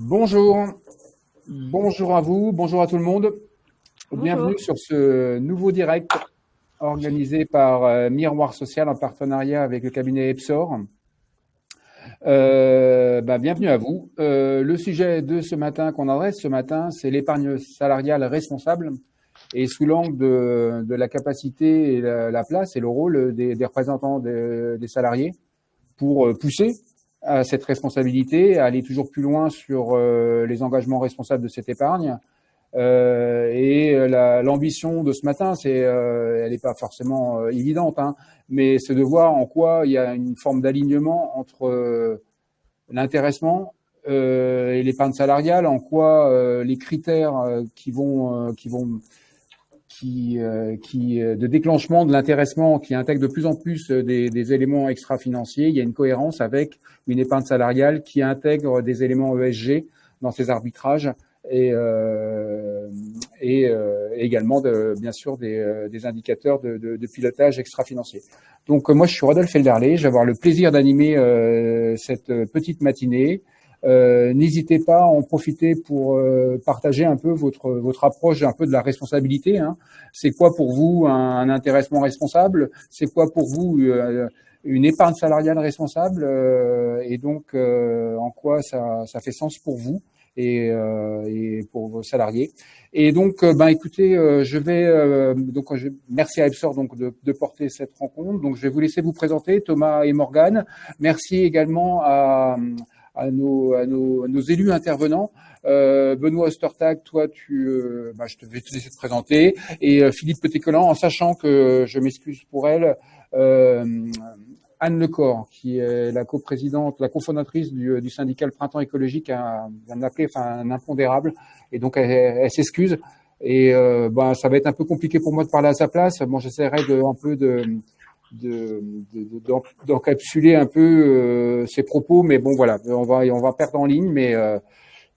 Bonjour, bonjour à vous, bonjour à tout le monde. Bienvenue Bonjour. sur ce nouveau direct organisé par Miroir Social en partenariat avec le cabinet Epsor. Bienvenue à vous. Le sujet de ce matin qu'on adresse ce matin, c'est l'épargne salariale responsable et sous l'angle de la capacité et la place et le rôle des représentants des salariés pour pousser à cette responsabilité, à aller toujours plus loin sur les engagements responsables de cette épargne. L'ambition de ce matin, elle n'est pas forcément évidente, hein, mais c'est de voir en quoi il y a une forme d'alignement entre l'intéressement et l'épargne salariale, en quoi les critères de déclenchement de l'intéressement qui intègre de plus en plus des éléments extra-financiers. Il y a une cohérence avec une épargne salariale qui intègre des éléments ESG dans ses arbitrages et également bien sûr des indicateurs de pilotage extra-financier. Donc moi je suis Rodolphe Elderlé, je vais avoir le plaisir d'animer cette petite matinée. N'hésitez pas à en profiter pour partager un peu votre approche un peu de la responsabilité, hein. C'est quoi pour vous un intéressement responsable? C'est quoi pour vous une épargne salariale responsable? Et donc en quoi ça fait sens pour vous et pour vos salariés? Et donc écoutez, merci à Epsor donc de porter cette rencontre. Donc je vais vous laisser vous présenter, Thomas et Morgane. Merci également à nos élus intervenants. Benoît Ostertag, toi, je vais te laisser te présenter. Et Philippe Petit-Collant, en sachant que je m'excuse pour elle, Anne Lecor, qui est la coprésidente, la cofondatrice du syndicat Le Printemps écologique, vient de m'appeler un impondérable. Et donc, elle s'excuse. Et ça va être un peu compliqué pour moi de parler à sa place. Bon, j'essaierai d'encapsuler un peu ses propos, mais bon voilà, on va perdre en ligne, mais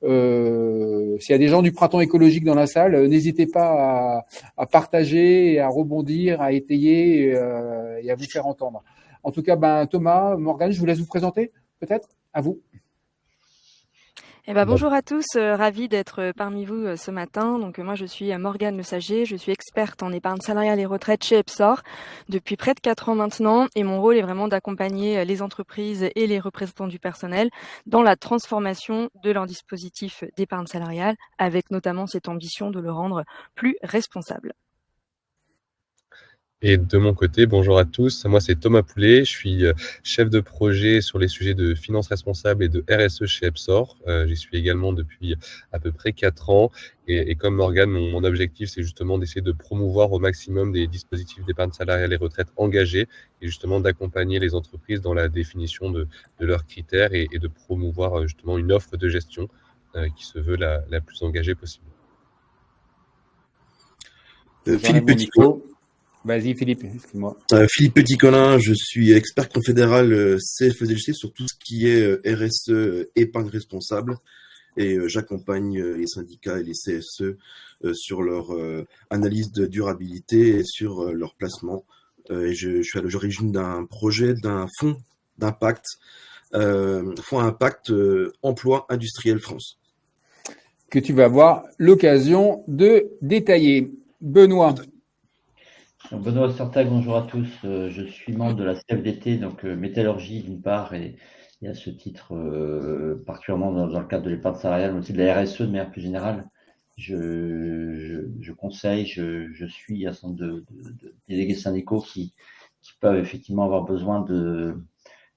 s'il y a des gens du printemps écologique dans la salle, n'hésitez pas à partager, à rebondir, à étayer et à vous faire entendre. En tout cas, Thomas, Morgane, je vous laisse vous présenter, peut-être, à vous. Bonjour à tous, ravie d'être parmi vous ce matin. Donc moi je suis Morgane Le Sager, je suis experte en épargne salariale et retraite chez Epsor depuis près de 4 ans maintenant et mon rôle est vraiment d'accompagner les entreprises et les représentants du personnel dans la transformation de leur dispositif d'épargne salariale avec notamment cette ambition de le rendre plus responsable. Et de mon côté, bonjour à tous, moi c'est Thomas Poulet, je suis chef de projet sur les sujets de finances responsables et de RSE chez Epsor. J'y suis également depuis à peu près 4 ans et comme Morgane, mon objectif c'est justement d'essayer de promouvoir au maximum des dispositifs d'épargne salariale et retraite engagés et justement d'accompagner les entreprises dans la définition de leurs critères et de promouvoir justement une offre de gestion qui se veut la plus engagée possible. Philippe Petit-Collant. Vas-y Philippe, excuse-moi. Philippe Petit-Collant, je suis expert confédéral CFE-DLC sur tout ce qui est RSE, épargne responsable, et j'accompagne les syndicats et les CSE sur leur analyse de durabilité et sur leur placement. Et je suis à l'origine d'un projet, d'un fonds d'impact, fonds impact emploi industriel France. Que tu vas avoir l'occasion de détailler. Benoît. Benoît Ostertag, bonjour à tous. Je suis membre de la CFDT, donc métallurgie d'une part, et à ce titre, particulièrement dans le cadre de l'épargne salariale, mais aussi de la RSE de manière plus générale. Je conseille, je suis un certain nombre de délégués syndicaux qui peuvent effectivement avoir besoin de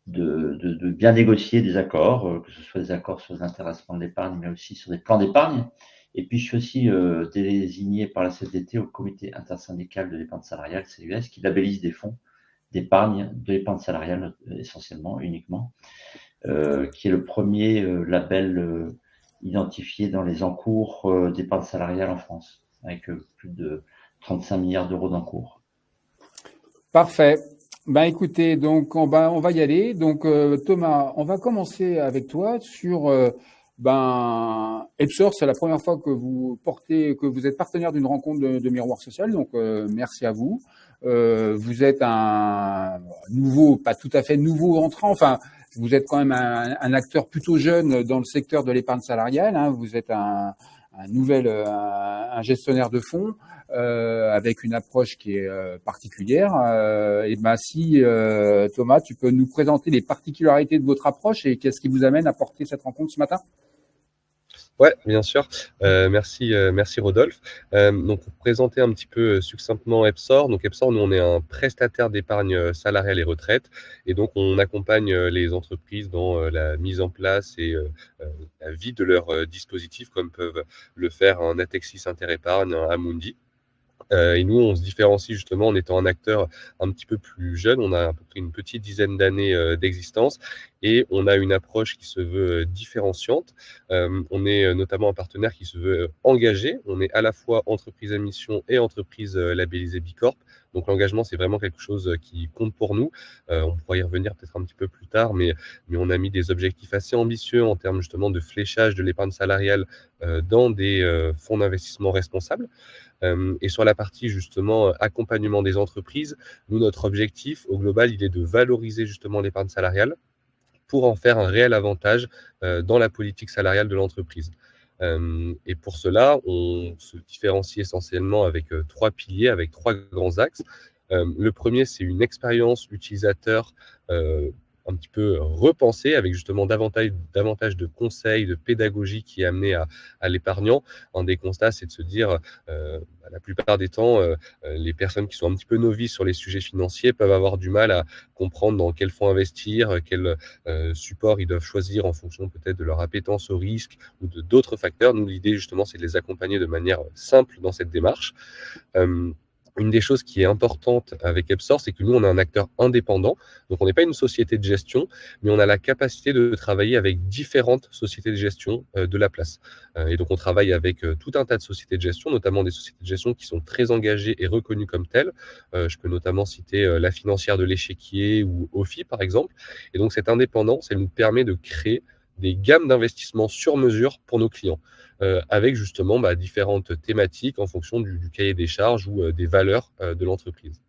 bien négocier des accords, que ce soit des accords sur l'intéressement de l'épargne, mais aussi sur des plans d'épargne. Et puis, je suis aussi désigné par la CFDT au comité intersyndical de l'épargne salariale, CES, qui labellise des fonds d'épargne, de l'épargne salariale essentiellement, uniquement, qui est le premier label identifié dans les encours d'épargne salariale en France, avec plus de 35 milliards d'euros d'encours. Parfait. Écoutez, donc on va y aller. Donc Thomas, on va commencer avec toi sur Epsor, c'est la première fois que vous êtes partenaire d'une rencontre de Miroir Social, donc merci à vous. Vous êtes un nouveau, pas tout à fait nouveau entrant, enfin vous êtes quand même un acteur plutôt jeune dans le secteur de l'épargne salariale. Hein. Vous êtes un gestionnaire de fonds avec une approche qui est particulière. Et ben si Thomas, tu peux nous présenter les particularités de votre approche et qu'est-ce qui vous amène à porter cette rencontre ce matin? Ouais, bien sûr. Merci Rodolphe. Donc, pour présenter un petit peu succinctement Epsor. Donc, Epsor, nous, on est un prestataire d'épargne salariale et retraite. Et donc, on accompagne les entreprises dans la mise en place et la vie de leurs dispositifs, comme peuvent le faire un Natixis Interépargne, un Amundi. Et nous, on se différencie justement en étant un acteur un petit peu plus jeune. On a à peu près une petite dizaine d'années d'existence et on a une approche qui se veut différenciante. On est notamment un partenaire qui se veut engagé. On est à la fois entreprise à mission et entreprise labellisée Bicorp. Donc l'engagement, c'est vraiment quelque chose qui compte pour nous. On pourra y revenir peut-être un petit peu plus tard, mais on a mis des objectifs assez ambitieux en termes justement de fléchage de l'épargne salariale dans des fonds d'investissement responsables. Et sur la partie justement accompagnement des entreprises, nous, notre objectif au global, il est de valoriser justement l'épargne salariale pour en faire un réel avantage dans la politique salariale de l'entreprise. Et pour cela, on se différencie essentiellement avec trois piliers, avec trois grands axes. Le premier, c'est une expérience utilisateur un petit peu repensée, avec justement davantage de conseils, de pédagogie qui est amenée à l'épargnant. Un des constats, c'est de se dire, la plupart des temps, les personnes qui sont un petit peu novices sur les sujets financiers peuvent avoir du mal à comprendre dans quel fonds investir, quel support ils doivent choisir en fonction peut-être de leur appétence au risque ou de d'autres facteurs. Nous, l'idée justement, c'est de les accompagner de manière simple dans cette démarche. Une des choses qui est importante avec Epsor, c'est que nous, on est un acteur indépendant. Donc, on n'est pas une société de gestion, mais on a la capacité de travailler avec différentes sociétés de gestion de la place. Et donc, on travaille avec tout un tas de sociétés de gestion, notamment des sociétés de gestion qui sont très engagées et reconnues comme telles. Je peux notamment citer la financière de l'Échiquier ou OFI, par exemple. Et donc, cette indépendance, elle nous permet de créer des gammes d'investissement sur mesure pour nos clients, avec justement différentes thématiques en fonction du cahier des charges ou des valeurs de l'entreprise.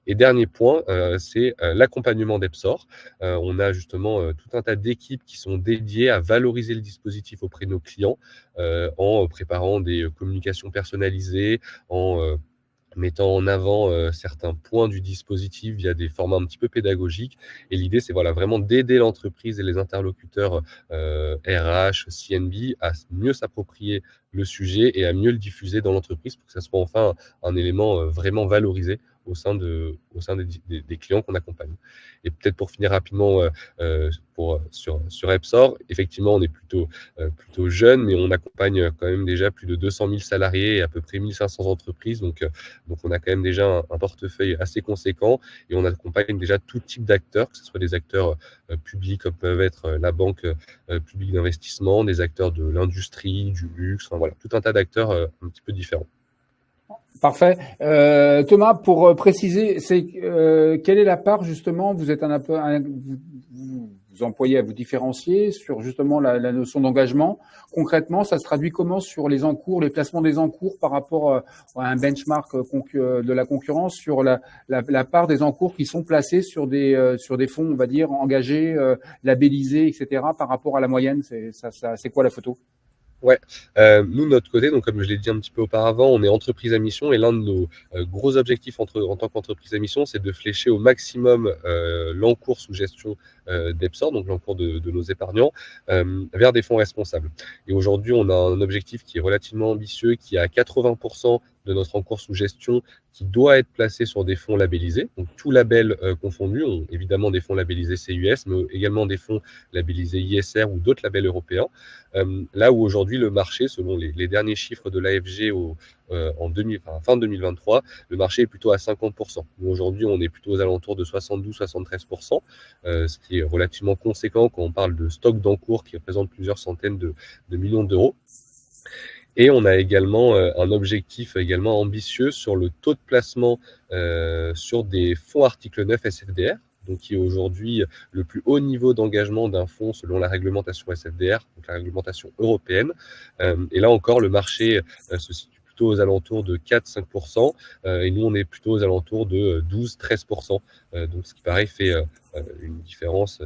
Et dernier point, c'est l'accompagnement d'Epsor. On a justement tout un tas d'équipes qui sont dédiées à valoriser le dispositif auprès de nos clients en préparant des communications personnalisées, en mettant en avant certains points du dispositif via des formats un petit peu pédagogiques. Et l'idée, c'est vraiment d'aider l'entreprise et les interlocuteurs RH, CNB à mieux s'approprier le sujet et à mieux le diffuser dans l'entreprise pour que ça soit enfin un élément vraiment valorisé au sein des clients qu'on accompagne. Et peut-être pour finir rapidement sur Epsor, effectivement, on est plutôt jeune, mais on accompagne quand même déjà plus de 200 000 salariés et à peu près 1500 entreprises. Donc on a quand même déjà un portefeuille assez conséquent et on accompagne déjà tout type d'acteurs, que ce soit des acteurs publics comme peuvent être la banque publique d'investissement, des acteurs de l'industrie, du luxe, enfin, voilà, tout un tas d'acteurs un petit peu différents. Parfait. Thomas, pour préciser, quelle est la part justement, vous êtes vous employez à vous différencier sur justement la notion d'engagement. Concrètement, ça se traduit comment sur les encours, les placements des encours par rapport à un benchmark de la concurrence sur la part des encours qui sont placés sur des fonds, on va dire, engagés, labellisés, etc. par rapport à la moyenne. C'est quoi la photo? Ouais, nous de notre côté, donc comme je l'ai dit un petit peu auparavant, on est entreprise à mission et l'un de nos gros objectifs en tant qu'entreprise à mission, c'est de flécher au maximum l'encours sous gestion d'Epsor, donc l'encours de nos épargnants, vers des fonds responsables. Et aujourd'hui, on a un objectif qui est relativement ambitieux, qui est à 80% de notre encours sous gestion qui doit être placé sur des fonds labellisés, donc tout label confondu, évidemment des fonds labellisés CUS, mais également des fonds labellisés ISR ou d'autres labels européens. Là où aujourd'hui le marché, selon les derniers chiffres de l'AFG fin 2023, le marché est plutôt à 50%. Nous, aujourd'hui, on est plutôt aux alentours de 72-73%, ce qui est relativement conséquent quand on parle de stock d'encours qui représente plusieurs centaines de millions d'euros. Et on a également un objectif également ambitieux sur le taux de placement sur des fonds article 9 SFDR, donc qui est aujourd'hui le plus haut niveau d'engagement d'un fonds selon la réglementation SFDR, donc la réglementation européenne. Et là encore, le marché se situe plutôt aux alentours de 4-5%, et nous, on est plutôt aux alentours de 12-13%. Donc, ce qui pareil fait une différence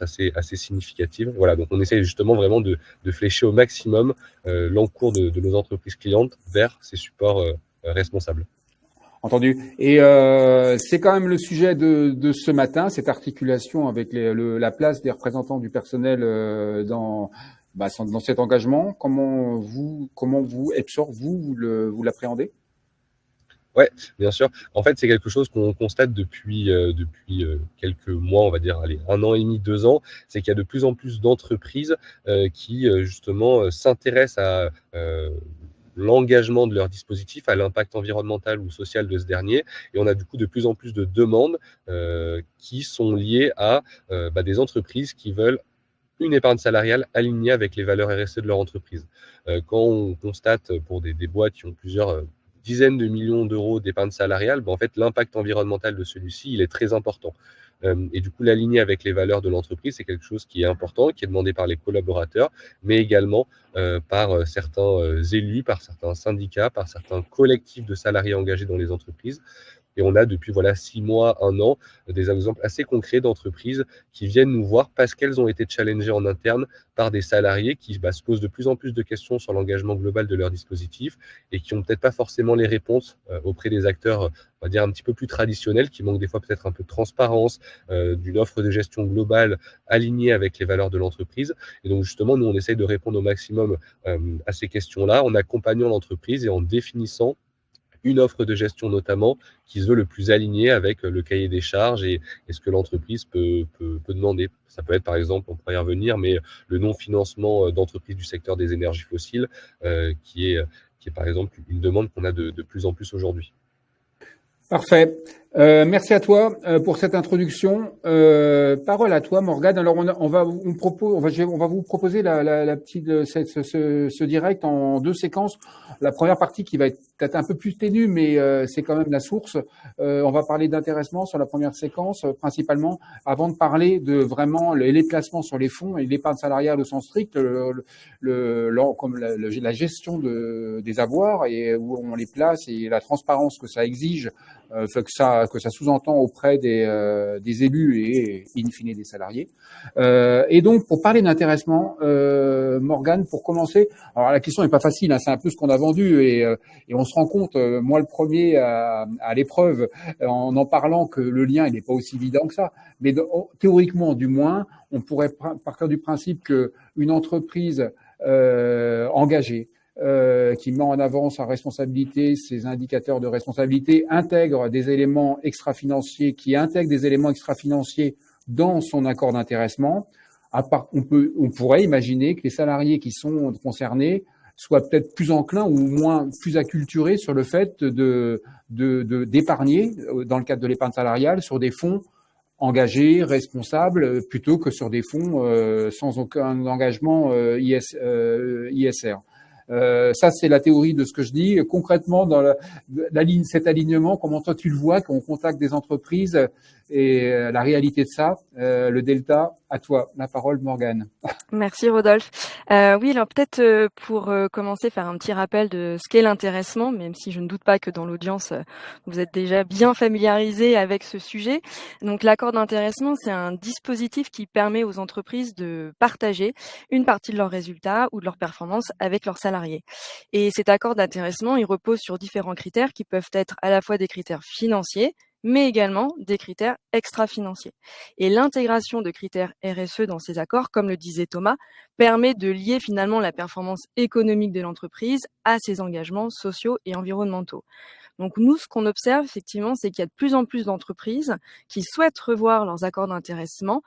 assez significative. Voilà, donc on essaye justement vraiment de flécher au maximum l'encours de nos entreprises clientes vers ces supports responsables. Entendu. Et c'est quand même le sujet de ce matin, cette articulation avec la place des représentants du personnel dans cet engagement. Comment vous, EPSOR, vous l'appréhendez? Ouais, bien sûr. En fait, c'est quelque chose qu'on constate depuis quelques mois, on va dire, allez, 1 an et demi, 2 ans. C'est qu'il y a de plus en plus d'entreprises qui justement s'intéressent à l'engagement de leur dispositif, à l'impact environnemental ou social de ce dernier. Et on a du coup de plus en plus de demandes qui sont liées à des entreprises qui veulent une épargne salariale alignée avec les valeurs RSE de leur entreprise. Quand on constate pour des boîtes qui ont plusieurs dizaines de millions d'euros d'épargne salariale, en fait, l'impact environnemental de celui-ci, il est très important. Et du coup, l'aligner avec les valeurs de l'entreprise, c'est quelque chose qui est important, qui est demandé par les collaborateurs, mais également par certains élus, par certains syndicats, par certains collectifs de salariés engagés dans les entreprises. Et on a depuis 6 mois, 1 an, des exemples assez concrets d'entreprises qui viennent nous voir parce qu'elles ont été challengées en interne par des salariés qui se posent de plus en plus de questions sur l'engagement global de leur dispositif et qui n'ont peut-être pas forcément les réponses auprès des acteurs, on va dire, un petit peu plus traditionnels, qui manquent des fois peut-être un peu de transparence, d'une offre de gestion globale alignée avec les valeurs de l'entreprise. Et donc justement, nous, on essaye de répondre au maximum à ces questions-là en accompagnant l'entreprise et en définissant une offre de gestion notamment qui se veut le plus alignée avec le cahier des charges et ce que l'entreprise peut demander. Ça peut être par exemple, on pourrait y revenir, mais le non-financement d'entreprises du secteur des énergies fossiles qui est par exemple une demande qu'on a de plus en plus aujourd'hui. Parfait. Merci à toi pour cette introduction. Parole à toi, Morgane. Alors on va vous proposer ce direct en 2 séquences. La première partie qui va être peut-être un peu plus ténue, mais c'est quand même la source. On va parler d'intéressement sur la première séquence principalement, avant de parler de vraiment les placements sur les fonds et l'épargne salariale au sens strict, comme la gestion des avoirs et où on les place et la transparence que ça exige. Que ça sous-entend auprès des élus et in fine des salariés. Et donc, pour parler d'intéressement, Morgane, pour commencer, alors la question n'est pas facile, c'est un peu ce qu'on a vendu et on se rend compte, moi le premier à l'épreuve, en parlant que le lien il n'est pas aussi évident que ça, mais théoriquement du moins, on pourrait partir du principe que une entreprise engagée, qui met en avant sa responsabilité, ses indicateurs de responsabilité, intègre des éléments extra-financiers, dans son accord d'intéressement. On pourrait imaginer que les salariés qui sont concernés soient peut-être plus enclins ou plus acculturés sur le fait d'épargner dans le cadre de l'épargne salariale sur des fonds engagés, responsables, plutôt que sur des fonds sans aucun engagement ISR. Ça, c'est la théorie de ce que je dis. Concrètement, dans cet alignement, comment toi tu le vois, quand on contacte des entreprises et la réalité de ça, le delta, à toi. La parole, Morgane. Merci Rodolphe. Oui, alors peut-être pour commencer, faire un petit rappel de ce qu'est l'intéressement, même si je ne doute pas que dans l'audience, vous êtes déjà bien familiarisés avec ce sujet. Donc l'accord d'intéressement, c'est un dispositif qui permet aux entreprises de partager une partie de leurs résultats ou de leurs performances avec leurs salariés. Et cet accord d'intéressement, il repose sur différents critères qui peuvent être à la fois des critères financiers, mais également des critères extra-financiers. Et l'intégration de critères RSE dans ces accords, comme le disait Thomas, permet de lier finalement la performance économique de l'entreprise à ses engagements sociaux et environnementaux. Donc nous, ce qu'on observe effectivement, c'est qu'il y a de plus en plus d'entreprises qui souhaitent revoir leurs accords d'intéressement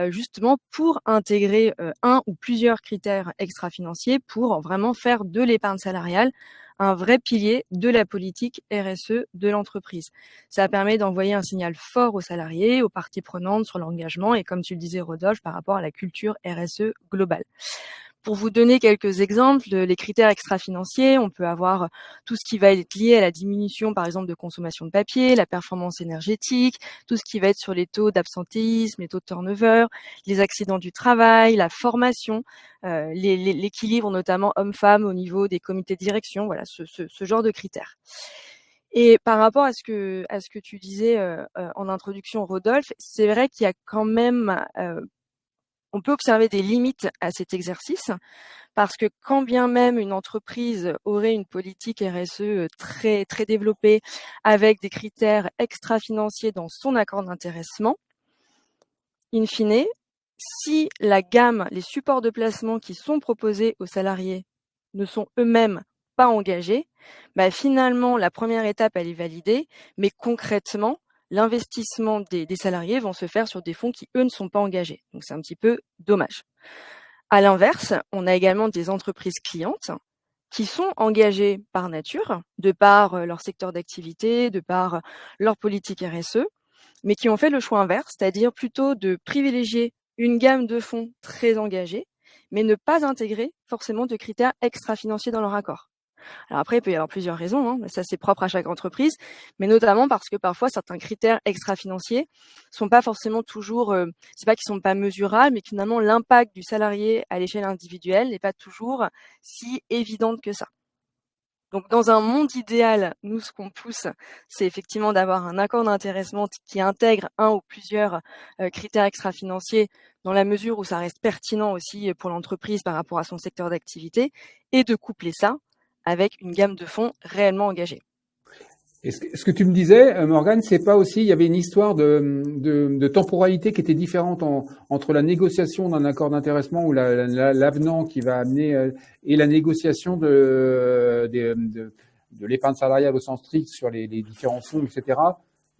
justement pour intégrer un ou plusieurs critères extra-financiers pour vraiment faire de l'épargne salariale un vrai pilier de la politique RSE de l'entreprise. Ça permet d'envoyer un signal fort aux salariés, aux parties prenantes sur l'engagement et comme tu le disais Rodolphe, par rapport à la culture RSE globale. Pour vous donner quelques exemples, les critères extra-financiers, on peut avoir tout ce qui va être lié à la diminution, par exemple, de consommation de papier, la performance énergétique, tout ce qui va être sur les taux d'absentéisme, les taux de turnover, les accidents du travail, la formation, l'équilibre notamment homme-femme au niveau des comités de direction, voilà, ce genre de critères. Et par rapport à ce que tu disais en introduction, Rodolphe, c'est vrai qu'il y a quand même on peut observer des limites à cet exercice parce que quand bien même une entreprise aurait une politique RSE très très développée avec des critères extra-financiers dans son accord d'intéressement, in fine, si la gamme, les supports de placement qui sont proposés aux salariés ne sont eux-mêmes pas engagés, bah finalement la première étape elle est validée, mais concrètement l'investissement des salariés vont se faire sur des fonds qui, eux, ne sont pas engagés. Donc, c'est un petit peu dommage. À l'inverse, on a également des entreprises clientes qui sont engagées par nature, de par leur secteur d'activité, de par leur politique RSE, mais qui ont fait le choix inverse, c'est-à-dire plutôt de privilégier une gamme de fonds très engagés, mais ne pas intégrer forcément de critères extra-financiers dans leur accord. Alors après, il peut y avoir plusieurs raisons, hein, ça c'est propre à chaque entreprise, mais notamment parce que parfois certains critères extra-financiers sont pas forcément toujours, c'est pas qu'ils sont pas mesurables, mais que finalement l'impact du salarié à l'échelle individuelle n'est pas toujours si évidente que ça. Donc dans un monde idéal, nous ce qu'on pousse, c'est effectivement d'avoir un accord d'intéressement qui intègre un ou plusieurs critères extra-financiers dans la mesure où ça reste pertinent aussi pour l'entreprise par rapport à son secteur d'activité, et de coupler ça avec une gamme de fonds réellement engagés. Et ce que tu me disais, Morgane, c'est pas aussi, il y avait une histoire de temporalité qui était différente entre la négociation d'un accord d'intéressement ou l'avenant qui va amener et la négociation de l'épargne salariale au sens strict sur les différents fonds, etc.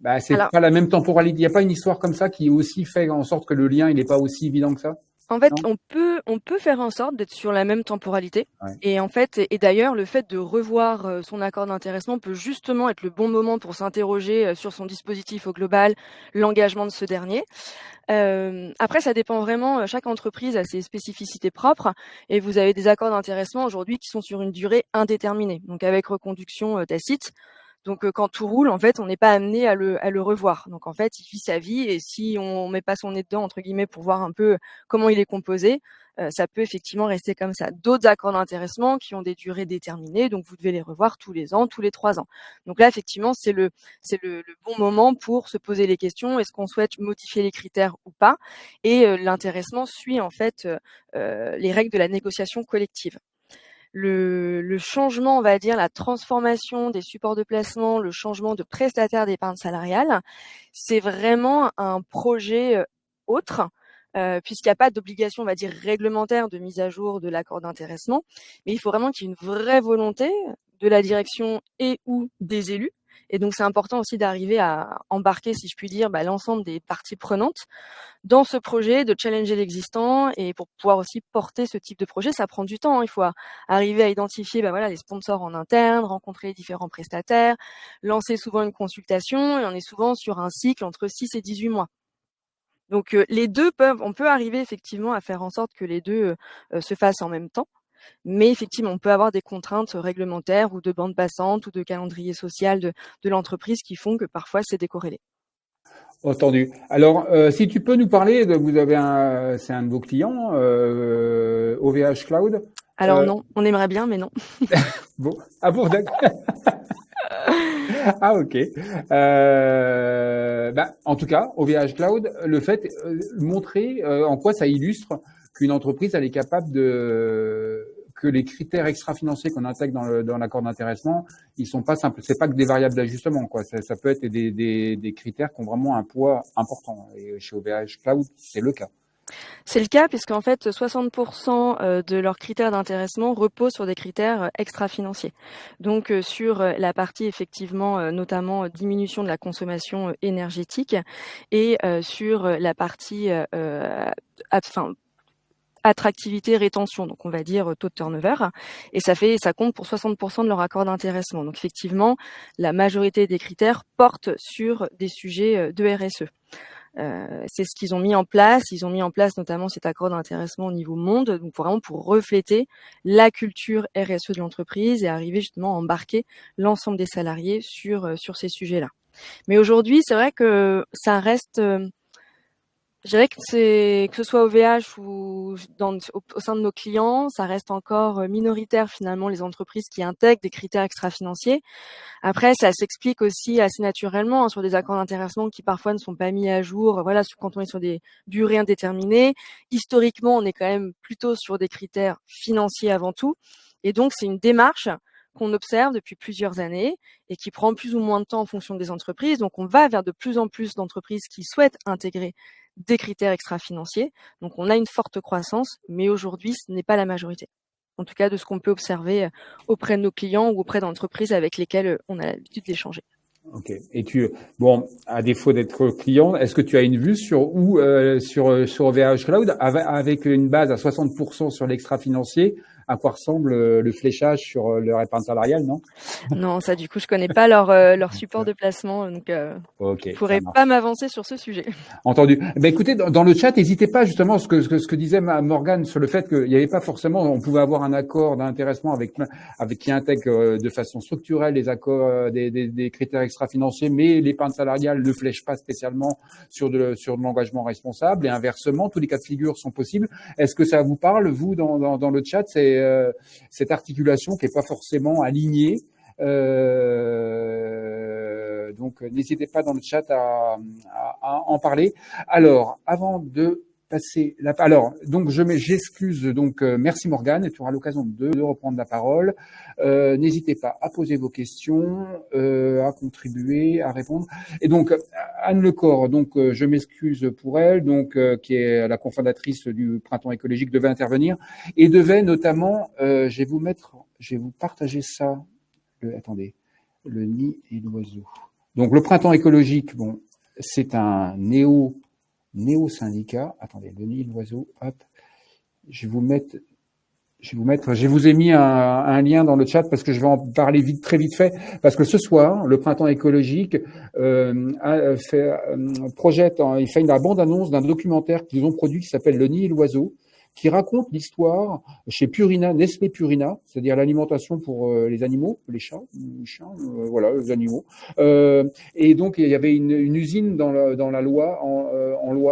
Bah, c'est pas la même temporalité. Il n'y a pas une histoire comme ça qui aussi fait en sorte que le lien, il n'est pas aussi évident que ça? En fait, on peut faire en sorte d'être sur la même temporalité. Ouais. Et en fait, et d'ailleurs, le fait de revoir son accord d'intéressement peut justement être le bon moment pour s'interroger sur son dispositif au global, l'engagement de ce dernier. Après, ça dépend vraiment. Chaque entreprise a ses spécificités propres, et vous avez des accords d'intéressement aujourd'hui qui sont sur une durée indéterminée, donc avec reconduction tacite. Donc, quand tout roule, en fait, on n'est pas amené à le revoir. Donc, en fait, il vit sa vie, et si on met pas son nez dedans, entre guillemets, pour voir un peu comment il est composé, ça peut effectivement rester comme ça. D'autres accords d'intéressement qui ont des durées déterminées, donc vous devez les revoir tous les ans, tous les 3 ans. Donc là, effectivement, c'est le bon moment pour se poser les questions. Est-ce qu'on souhaite modifier les critères ou pas? Et l'intéressement suit, en fait, les règles de la négociation collective. Le changement, on va dire, la transformation des supports de placement, le changement de prestataire d'épargne salariale, c'est vraiment un projet autre, puisqu'il n'y a pas d'obligation, on va dire, réglementaire de mise à jour de l'accord d'intéressement, mais il faut vraiment qu'il y ait une vraie volonté de la direction et ou des élus. Et donc, c'est important aussi d'arriver à embarquer, si je puis dire, l'ensemble des parties prenantes dans ce projet, de challenger l'existant. Et pour pouvoir aussi porter ce type de projet, ça prend du temps. Il faut arriver à identifier les sponsors en interne, rencontrer les différents prestataires, lancer souvent une consultation, et on est souvent sur un cycle entre 6 et 18 mois. Donc on peut arriver effectivement à faire en sorte que les deux se fassent en même temps. Mais effectivement, on peut avoir des contraintes réglementaires ou de bande passante ou de calendrier social de l'entreprise qui font que parfois c'est décorrélé. Entendu. Alors, si tu peux nous parler c'est un de vos clients, OVH Cloud. Alors non, on aimerait bien, mais non. Bon, d'accord. Ah ok. En tout cas, OVH Cloud, le fait montrer en quoi ça illustre qu'une entreprise elle est capable que les critères extra-financiers qu'on intègre dans l'accord d'intéressement, ils sont pas simples. C'est pas que des variables d'ajustement, quoi. Ça peut être des critères qui ont vraiment un poids important. Et chez OVH Cloud, c'est le cas. C'est le cas puisqu'en fait 60% de leurs critères d'intéressement reposent sur des critères extra-financiers. Donc sur la partie effectivement notamment diminution de la consommation énergétique, et sur la partie attractivité, rétention, donc on va dire taux de turnover, et ça compte pour 60% de leur accord d'intéressement. Donc effectivement, la majorité des critères portent sur des sujets de RSE. C'est ce qu'ils ont mis en place. Ils ont mis en place notamment cet accord d'intéressement au niveau monde, donc vraiment pour refléter la culture RSE de l'entreprise et arriver justement à embarquer l'ensemble des salariés sur ces sujets-là. Mais aujourd'hui, c'est vrai que ça reste, je dirais que ce soit au VH ou au sein de nos clients, ça reste encore minoritaire finalement les entreprises qui intègrent des critères extra-financiers. Après, ça s'explique aussi assez naturellement sur des accords d'intéressement qui parfois ne sont pas mis à jour. Voilà, quand on est sur des durées indéterminées, historiquement, on est quand même plutôt sur des critères financiers avant tout. Et donc, c'est une démarche qu'on observe depuis plusieurs années et qui prend plus ou moins de temps en fonction des entreprises. Donc, on va vers de plus en plus d'entreprises qui souhaitent intégrer des critères extra-financiers. Donc, on a une forte croissance, mais aujourd'hui, ce n'est pas la majorité. En tout cas, de ce qu'on peut observer auprès de nos clients ou auprès d'entreprises avec lesquelles on a l'habitude d'échanger. Ok. Et à défaut d'être client, est-ce que tu as une vue sur sur VH Cloud avec une base à 60% sur l'extra-financier? À quoi ressemble le fléchage sur leur épargne salariale, non? Non, ça, du coup, je connais pas leur support de placement, donc je pourrais pas m'avancer sur ce sujet. Entendu. Écoutez, dans le chat, n'hésitez pas justement ce que disait Morgane sur le fait qu'il n'y avait pas forcément, on pouvait avoir un accord d'intéressement avec qui intègre de façon structurelle les accords des critères extra-financiers, mais l'épargne salariale ne flèche pas spécialement sur de l'engagement responsable, et inversement, tous les cas de figure sont possibles. Est-ce que ça vous parle, vous, dans le chat, c'est cette articulation qui est pas forcément alignée? Donc, n'hésitez pas dans le chat à en parler. Alors, avant de passer donc j'excuse. Donc, merci Morgane, et tu auras l'occasion de reprendre la parole. N'hésitez pas à poser vos questions, à contribuer, à répondre. Et donc, Anne Lecor, donc je m'excuse pour elle, donc qui est la cofondatrice du Printemps écologique, devait intervenir et devait notamment, je vais vous partager ça. Attendez, le nid et l'oiseau. Donc le Printemps écologique, bon, c'est un néo-syndicat. Attendez, le nid et l'oiseau, hop. Je vous ai mis un lien dans le chat parce que je vais en parler très vite fait, parce que ce soir, le Printemps écologique il fait la bande-annonce d'un documentaire qu'ils ont produit qui s'appelle Le nid et l'oiseau, qui raconte l'histoire chez Purina, Nestlé Purina, c'est-à-dire l'alimentation pour les animaux, les chats, voilà, les animaux. Et donc il y avait une usine dans la Loire,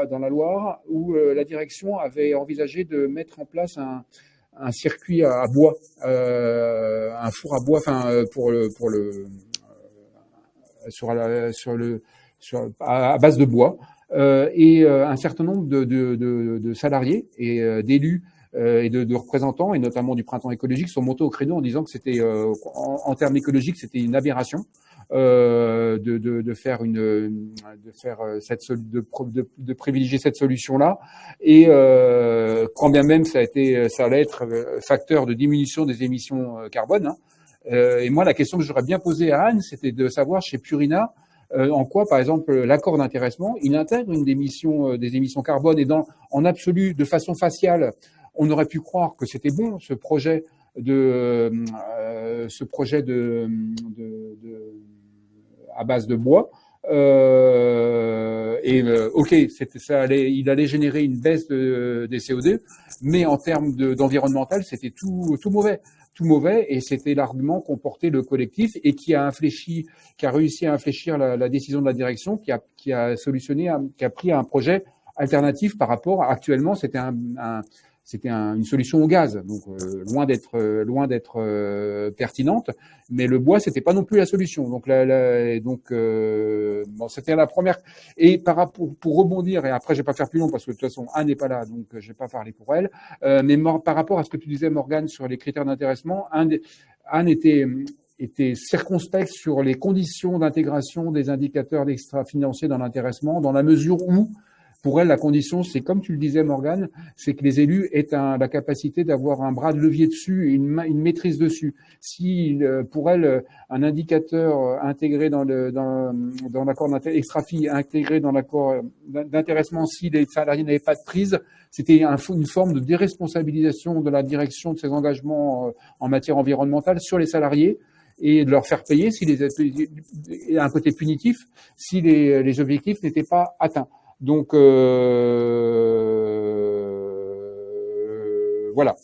dans la Loire, où la direction avait envisagé de mettre en place un circuit à bois, un four à bois, à base de bois. Et un certain nombre de salariés et d'élus et de représentants, et notamment du Printemps écologique, sont montés au créneau en disant que c'était, en termes écologiques, c'était une aberration de privilégier cette solution-là, et quand bien même ça allait être facteur de diminution des émissions carbone. Hein. Et moi, la question que j'aurais bien posée à Anne, c'était de savoir chez Purina en quoi, par exemple, l'accord d'intéressement, il intègre des émissions carbone, et en absolu, de façon faciale, on aurait pu croire que c'était bon, ce projet à base de bois. Ok, il allait générer une baisse des CO2, mais en termes d'environnemental, c'était tout mauvais, et c'était l'argument qu'ont porté le collectif et qui a réussi à infléchir la décision de la direction, qui a pris un projet alternatif par rapport à, actuellement, c'était une solution au gaz, donc loin d'être pertinente, mais le bois, c'était pas non plus la solution. Donc c'était la première. Et pour rebondir, et après je vais pas faire plus long parce que de toute façon Anne n'est pas là, donc je vais pas parler pour elle. Mais par rapport à ce que tu disais, Morgane, sur les critères d'intéressement, Anne était circonspecte sur les conditions d'intégration des indicateurs extra-financiers dans l'intéressement, dans la mesure où, pour elle, la condition, c'est comme tu le disais, Morgane, c'est que les élus aient la capacité d'avoir un bras de levier dessus, une maîtrise dessus. Si pour elle, un indicateur intégré dans l'accord extra-fi, intégré dans l'accord d'intéressement, si les salariés n'avaient pas de prise, c'était une forme de déresponsabilisation de la direction de ses engagements en matière environnementale sur les salariés, et de leur faire payer un côté punitif si les objectifs n'étaient pas atteints. Donc voilà.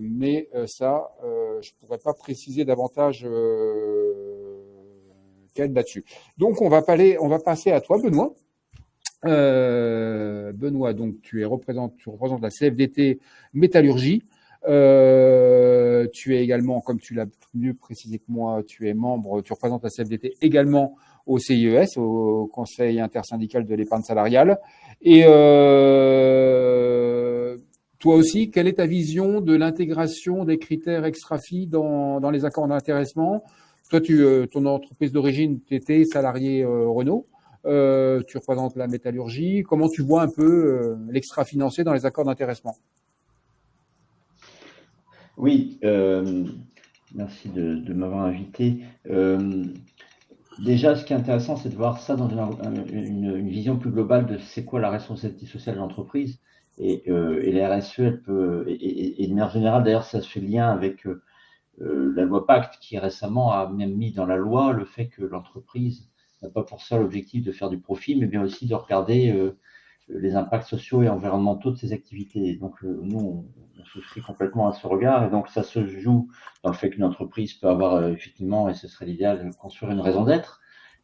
Mais ça, je pourrais pas préciser davantage qu'elle là-dessus. Donc on va passer à toi, Benoît. Benoît, donc tu représentes la CFDT Métallurgie. Tu es également, comme tu l'as mieux précisé que moi, tu représentes la CFDT également au CIES, au Conseil intersyndical de l'épargne salariale. Et toi aussi, quelle est ta vision de l'intégration des critères extra-FI dans les accords d'intéressement? Toi, ton entreprise d'origine, tu étais salarié Renault. Tu représentes la métallurgie. Comment tu vois un peu l'extra-financier dans les accords d'intéressement? Oui, merci de m'avoir invité. Déjà, ce qui est intéressant, c'est de voir ça dans une vision plus globale de c'est quoi la responsabilité sociale de l'entreprise. Et la RSE, elle peut, et de manière générale, d'ailleurs, ça se fait lien avec la loi Pacte, qui récemment a même mis dans la loi le fait que l'entreprise n'a pas pour ça l'objectif de faire du profit, mais bien aussi de regarder les impacts sociaux et environnementaux de ses activités. Donc, nous, on souscrit complètement à ce regard. Et donc, ça se joue dans le fait qu'une entreprise peut avoir effectivement, et ce serait l'idéal, construire une raison d'être.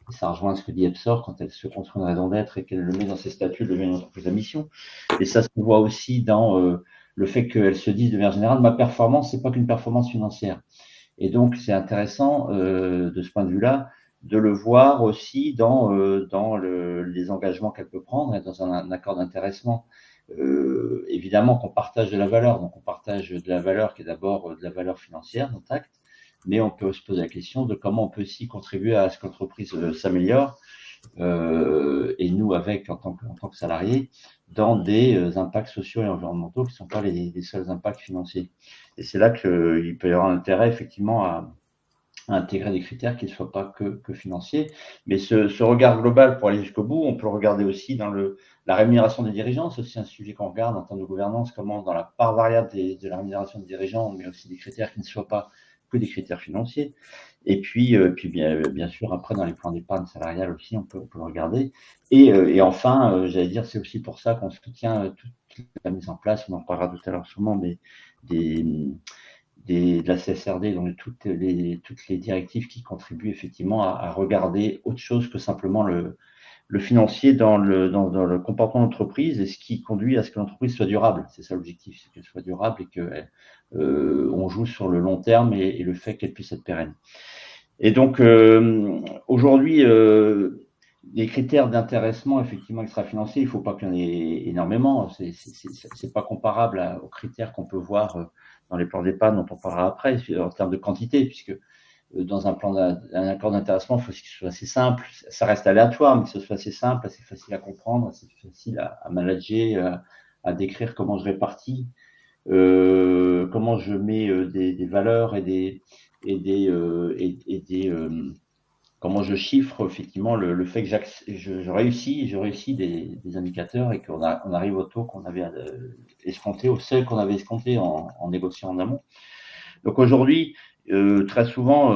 Et ça rejoint ce que dit Epsor quand elle se construit une raison d'être et qu'elle le met dans ses statuts, elle devient une entreprise à mission. Et ça se voit aussi dans le fait qu'elle se dise de manière générale, ma performance, c'est pas qu'une performance financière. Et donc, c'est intéressant de ce point de vue-là de le voir aussi dans les engagements qu'elle peut prendre et dans un accord d'intéressement. Évidemment qu'on partage de la valeur, donc on partage de la valeur qui est d'abord de la valeur financière, notre acte, mais on peut se poser la question de comment on peut aussi contribuer à ce que l'entreprise s'améliore, et nous avec en tant que salariés, dans des impacts sociaux et environnementaux qui ne sont pas les seuls impacts financiers. Et c'est là qu'il peut y avoir un intérêt effectivement à intégrer des critères qui ne soient pas que financiers. Mais ce regard global, pour aller jusqu'au bout, on peut le regarder aussi dans la rémunération des dirigeants. C'est aussi un sujet qu'on regarde en termes de gouvernance, comment dans la part variable de la rémunération des dirigeants, on met aussi des critères qui ne soient pas que des critères financiers. Et puis bien sûr, après, dans les plans d'épargne salariale aussi, on peut le regarder. Et enfin, j'allais dire, c'est aussi pour ça qu'on soutient toute la mise en place, on en parlera tout à l'heure sûrement, de la CSRD, donc toutes les directives qui contribuent effectivement à regarder autre chose que simplement le financier dans le comportement de l'entreprise et ce qui conduit à ce que l'entreprise soit durable. C'est ça l'objectif, c'est qu'elle soit durable et qu'on joue sur le long terme et le fait qu'elle puisse être pérenne. Et donc, aujourd'hui, les critères d'intéressement, effectivement, extra-financiers, il ne faut pas qu'il y en ait énormément. C'est pas comparable aux critères qu'on peut voir dans les plans d'épargne dont on parlera après, en termes de quantité, puisque dans un accord d'intéressement, il faut que ce soit assez simple. Ça reste aléatoire, mais que ce soit assez simple, assez facile à comprendre, assez facile à manager, à décrire comment je répartis, comment je mets des valeurs comment je chiffre effectivement le fait que je réussis des indicateurs et qu'on arrive au taux qu'on avait escompté, au seuil qu'on avait escompté en négociant en amont. Donc aujourd'hui, très souvent,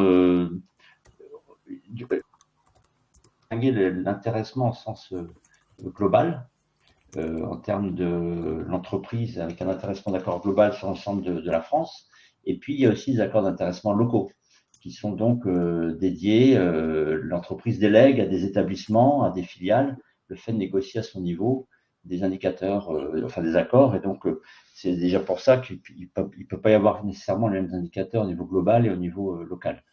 l'intéressement au sens global, en termes de l'entreprise, avec un intéressement d'accord global sur l'ensemble de la France. Et puis, il y a aussi des accords d'intéressement locaux qui sont donc dédiés, l'entreprise délègue à des établissements, à des filiales, le fait de négocier à son niveau des indicateurs, enfin des accords. Et donc, c'est déjà pour ça qu'il ne peut pas y avoir nécessairement les mêmes indicateurs au niveau global et au niveau local.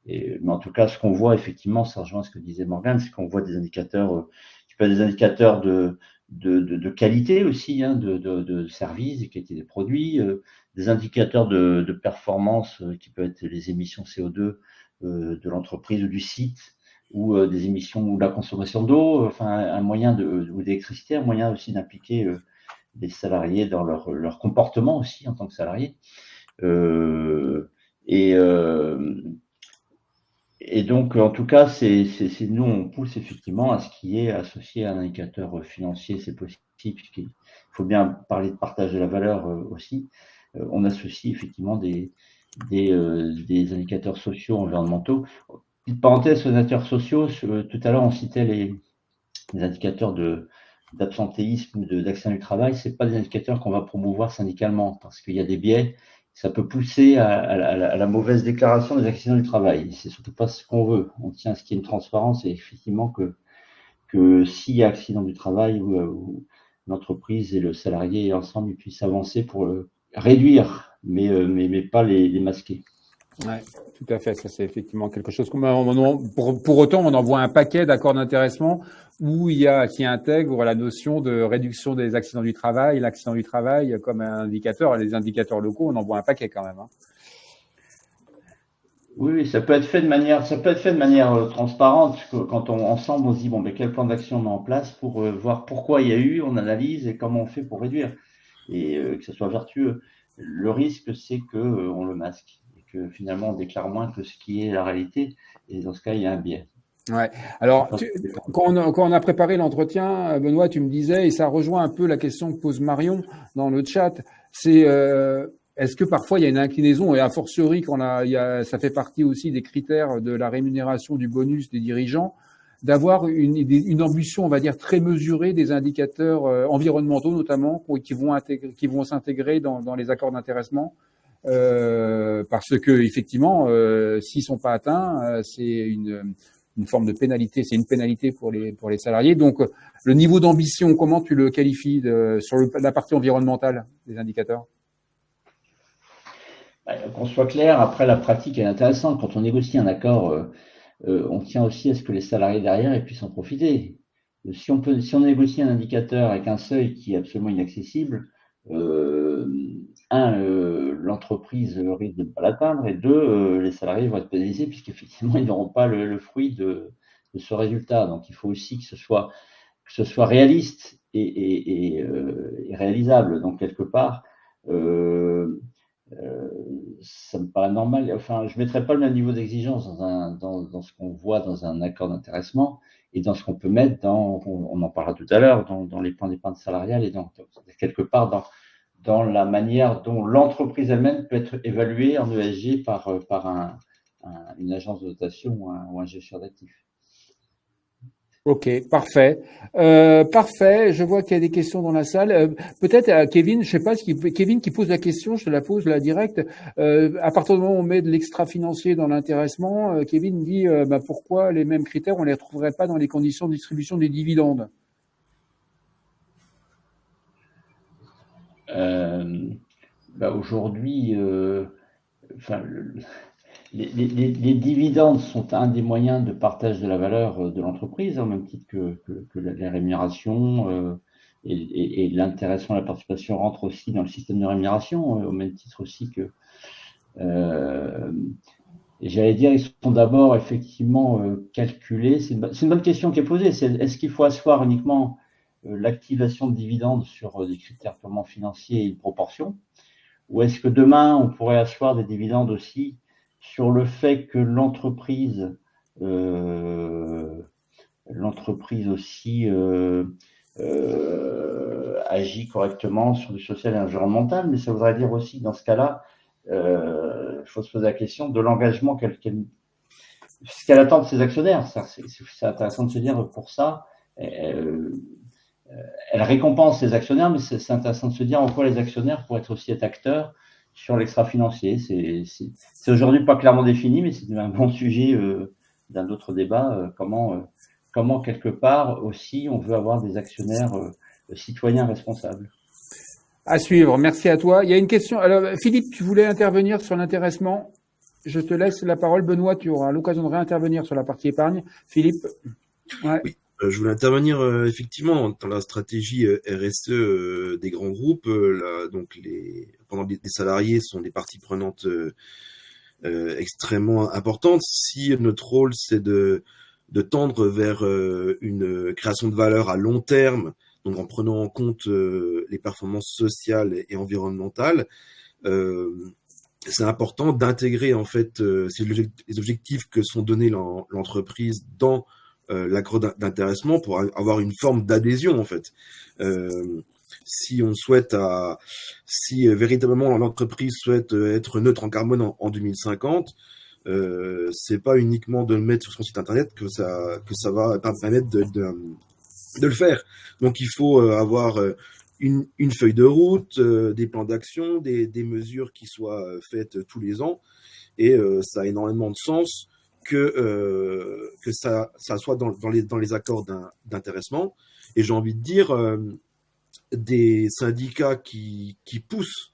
Mais en tout cas, ce qu'on voit effectivement, ça rejoint ce que disait Morgane, c'est qu'on voit des indicateurs, qui peuvent être des indicateurs de qualité aussi, hein, de services, de qualité des produits, des indicateurs de performance qui peuvent être les émissions CO2 de l'entreprise ou du site, ou des émissions ou la consommation d'eau, enfin un moyen ou d'électricité, un moyen aussi d'impliquer les salariés dans leur comportement aussi en tant que salariés. Et donc, en tout cas, nous, on pousse effectivement à ce qui est associé à un indicateur financier, c'est possible, puisqu'il faut bien parler de partage de la valeur aussi. On associe effectivement des indicateurs sociaux, environnementaux. Petite parenthèse sur les indicateurs sociaux, tout à l'heure, on citait des indicateurs d'absentéisme ou d'accident du travail, c'est pas des indicateurs qu'on va promouvoir syndicalement parce qu'il y a des biais. Ça peut pousser à la mauvaise déclaration des accidents du travail. C'est surtout pas ce qu'on veut. On tient à ce qu'il y ait une transparence et effectivement que s'il y a accident du travail où l'entreprise et le salarié ensemble ils puissent avancer pour réduire, mais pas les masquer. Ouais, tout à fait. Ça, c'est effectivement quelque chose. Pour autant, on envoie un paquet d'accords d'intéressement qui intègre la notion de réduction des accidents du travail, l'accident du travail comme un indicateur. Les indicateurs locaux, on envoie un paquet quand même. Oui, ça peut être fait de manière transparente. Quand ensemble on se dit bon, mais quel plan d'action on met en place pour voir pourquoi il y a eu, on analyse et comment on fait pour réduire et que ce soit vertueux. Le risque, c'est que on le masque. Que finalement on déclare moins que ce qui est la réalité, et dans ce cas, il y a un biais. Ouais. Alors, quand on a préparé l'entretien, Benoît, tu me disais, et ça rejoint un peu la question que pose Marion dans le chat, c'est est-ce que parfois il y a une inclinaison, et a fortiori ça fait partie aussi des critères de la rémunération du bonus des dirigeants, d'avoir une ambition, on va dire, très mesurée des indicateurs environnementaux notamment, qui vont s'intégrer dans les accords d'intéressement. Parce que effectivement, s'ils sont pas atteints, c'est une forme de pénalité, c'est une pénalité pour les salariés. Donc, le niveau d'ambition, comment tu le qualifies sur la partie environnementale des indicateurs? Qu'on soit clair, après la pratique est intéressante. Quand on négocie un accord, on tient aussi à ce que les salariés derrière ils puissent en profiter. Si on négocie un indicateur avec un seuil qui est absolument inaccessible, l'entreprise risque de ne pas l'atteindre, et deux, les salariés vont être pénalisés puisqu'effectivement, ils n'auront pas le fruit de ce résultat. Donc, il faut aussi que ce soit réaliste et réalisable. Donc, quelque part, ça me paraît normal. Enfin, je ne mettrais pas le même niveau d'exigence dans ce qu'on voit dans un accord d'intéressement et dans ce qu'on peut mettre on en parlera tout à l'heure, dans les plans d'épargne salariale et quelque part dans la manière dont l'entreprise elle-même peut être évaluée en ESG par une agence de notation ou un gestionnaire d'actifs. Ok, parfait. Parfait. Je vois qu'il y a des questions dans la salle. Peut-être Kevin, je sais pas, Kevin qui pose la question, je te la pose là direct. À partir du moment où on met de l'extra-financier dans l'intéressement, Kevin dit pourquoi les mêmes critères, on les retrouverait pas dans les conditions de distribution des dividendes? Aujourd'hui, les dividendes sont un des moyens de partage de la valeur de l'entreprise, au même titre que la rémunération et l'intéressement, la participation rentre aussi dans le système de rémunération, au même titre aussi que. J'allais dire, ils sont d'abord effectivement calculés. C'est une bonne question qui est posée. Est-ce qu'il faut asseoir uniquement l'activation de dividendes sur des critères purement financiers et une proportion, ou est-ce que demain on pourrait asseoir des dividendes aussi sur le fait que l'entreprise aussi agit correctement sur du social et environnemental, mais ça voudrait dire aussi dans ce cas-là, il faut se poser la question de l'engagement ce qu'elle attend de ses actionnaires. C'est intéressant de se dire pour ça. Elle récompense ses actionnaires, mais c'est intéressant de se dire en quoi les actionnaires pourraient aussi être acteurs sur l'extra-financier. C'est aujourd'hui pas clairement défini, mais c'est un bon sujet d'un autre débat. Comment quelque part aussi on veut avoir des actionnaires citoyens responsables. À suivre. Merci à toi. Il y a une question. Alors, Philippe, tu voulais intervenir sur l'intéressement. Je te laisse la parole. Benoît, tu auras l'occasion de réintervenir sur la partie épargne. Philippe. Ouais. Oui. Je voulais intervenir effectivement dans la stratégie RSE des grands groupes. Donc pendant les salariés sont des parties prenantes extrêmement importantes. Si notre rôle c'est de tendre vers une création de valeur à long terme, donc en prenant en compte les performances sociales et environnementales, c'est important d'intégrer en fait les objectifs que sont donnés l'entreprise dans l'accord d'intéressement pour avoir une forme d'adhésion en fait. Si véritablement l'entreprise souhaite être neutre en carbone en 2050, c'est pas uniquement de le mettre sur son site internet que ça va permettre de le faire. Donc il faut avoir une feuille de route, des plans d'action, des mesures qui soient faites tous les ans. Et ça a énormément de sens que ça soit dans les accords d'intéressement. Et j'ai envie de dire, des syndicats qui poussent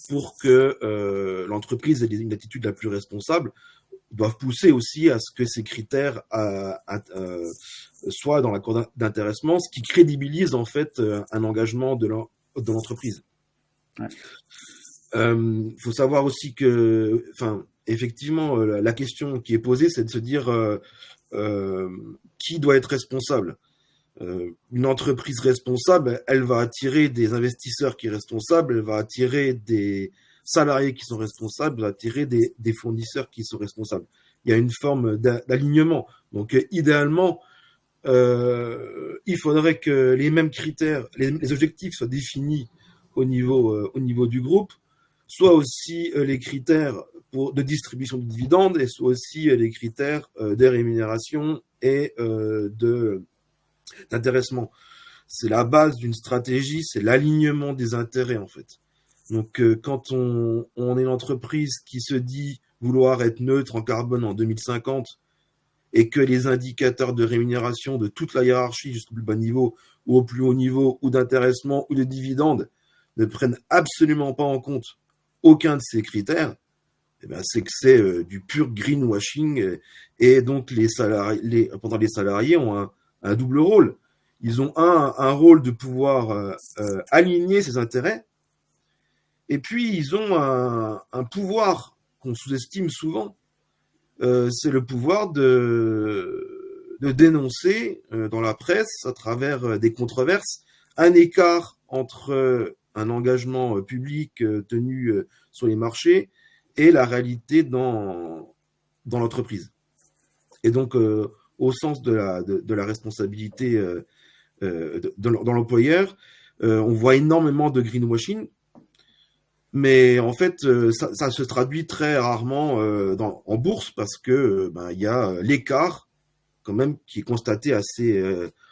pour que l'entreprise ait une attitude la plus responsable doivent pousser aussi à ce que ces critères soient dans l'accord d'intéressement, ce qui crédibilise en fait un engagement de l'entreprise. Ouais. Faut savoir aussi que, effectivement, la question qui est posée, c'est de se dire qui doit être responsable. Une entreprise responsable, elle va attirer des investisseurs qui sont responsables, elle va attirer des salariés qui sont responsables, elle va attirer des fournisseurs qui sont responsables. Il y a une forme d'alignement. Donc, idéalement, il faudrait que les mêmes critères, les objectifs soient définis au niveau du groupe, soit aussi les critères de distribution de dividendes, et soit aussi les critères des rémunérations et d'intéressement. C'est la base d'une stratégie, c'est l'alignement des intérêts en fait. Donc quand on est une entreprise qui se dit vouloir être neutre en carbone en 2050 et que les indicateurs de rémunération de toute la hiérarchie jusqu'au plus bas niveau ou au plus haut niveau ou d'intéressement ou de dividendes ne prennent absolument pas en compte aucun de ces critères, eh ben c'est que c'est du pur greenwashing et donc les salariés ont un double rôle. Ils ont un rôle de pouvoir aligner ses intérêts, et puis ils ont un pouvoir qu'on sous-estime souvent, c'est le pouvoir de dénoncer dans la presse, à travers des controverses, un écart entre un engagement public tenu sur les marchés et la réalité dans l'entreprise. Et donc, au sens de la responsabilité dans l'employeur, on voit énormément de greenwashing, mais en fait, ça se traduit très rarement en bourse parce que il y a l'écart quand même qui est constaté assez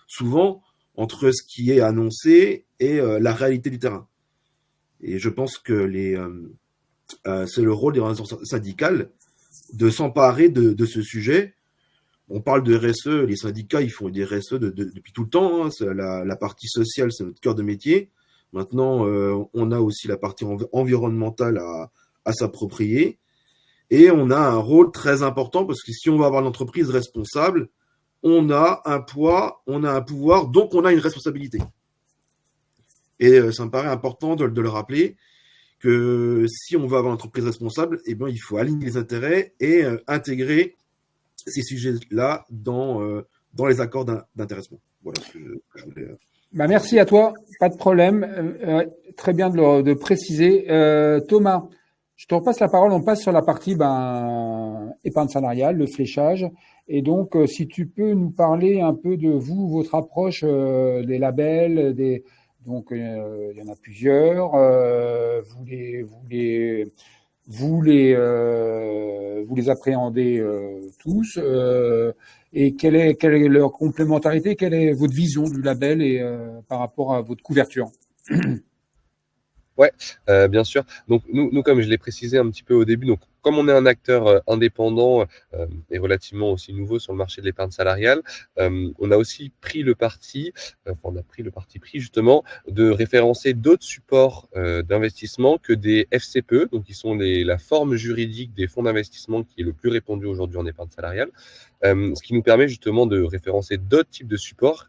souvent entre ce qui est annoncé et la réalité du terrain. Et je pense que c'est le rôle des organisations syndicales de s'emparer de ce sujet. On parle de RSE, les syndicats, ils font des RSE depuis tout le temps. Hein. La partie sociale, c'est notre cœur de métier. Maintenant, on a aussi la partie environnementale à s'approprier. Et on a un rôle très important parce que si on va avoir une entreprise responsable, on a un poids, on a un pouvoir, donc on a une responsabilité. Et ça me paraît important de le rappeler que si on veut avoir une entreprise responsable, eh bien, il faut aligner les intérêts et intégrer ces sujets-là dans les accords d'intéressement. Voilà ce que je voulais. Merci à toi, pas de problème. Très bien de préciser. Thomas, je te repasse la parole. On passe sur la partie épargne salariale, le fléchage. Et donc, si tu peux nous parler un peu de votre approche des labels, donc il y en a plusieurs. Vous les appréhendez tous. Et quelle est leur complémentarité? Quelle est votre vision du label et par rapport à votre couverture? Ouais, bien sûr. Donc nous, comme je l'ai précisé un petit peu au début, donc comme on est un acteur indépendant et relativement aussi nouveau sur le marché de l'épargne salariale, on a aussi pris le parti pris justement de référencer d'autres supports d'investissement que des FCPE, donc qui sont la forme juridique des fonds d'investissement qui est le plus répandu aujourd'hui en épargne salariale, ce qui nous permet justement de référencer d'autres types de supports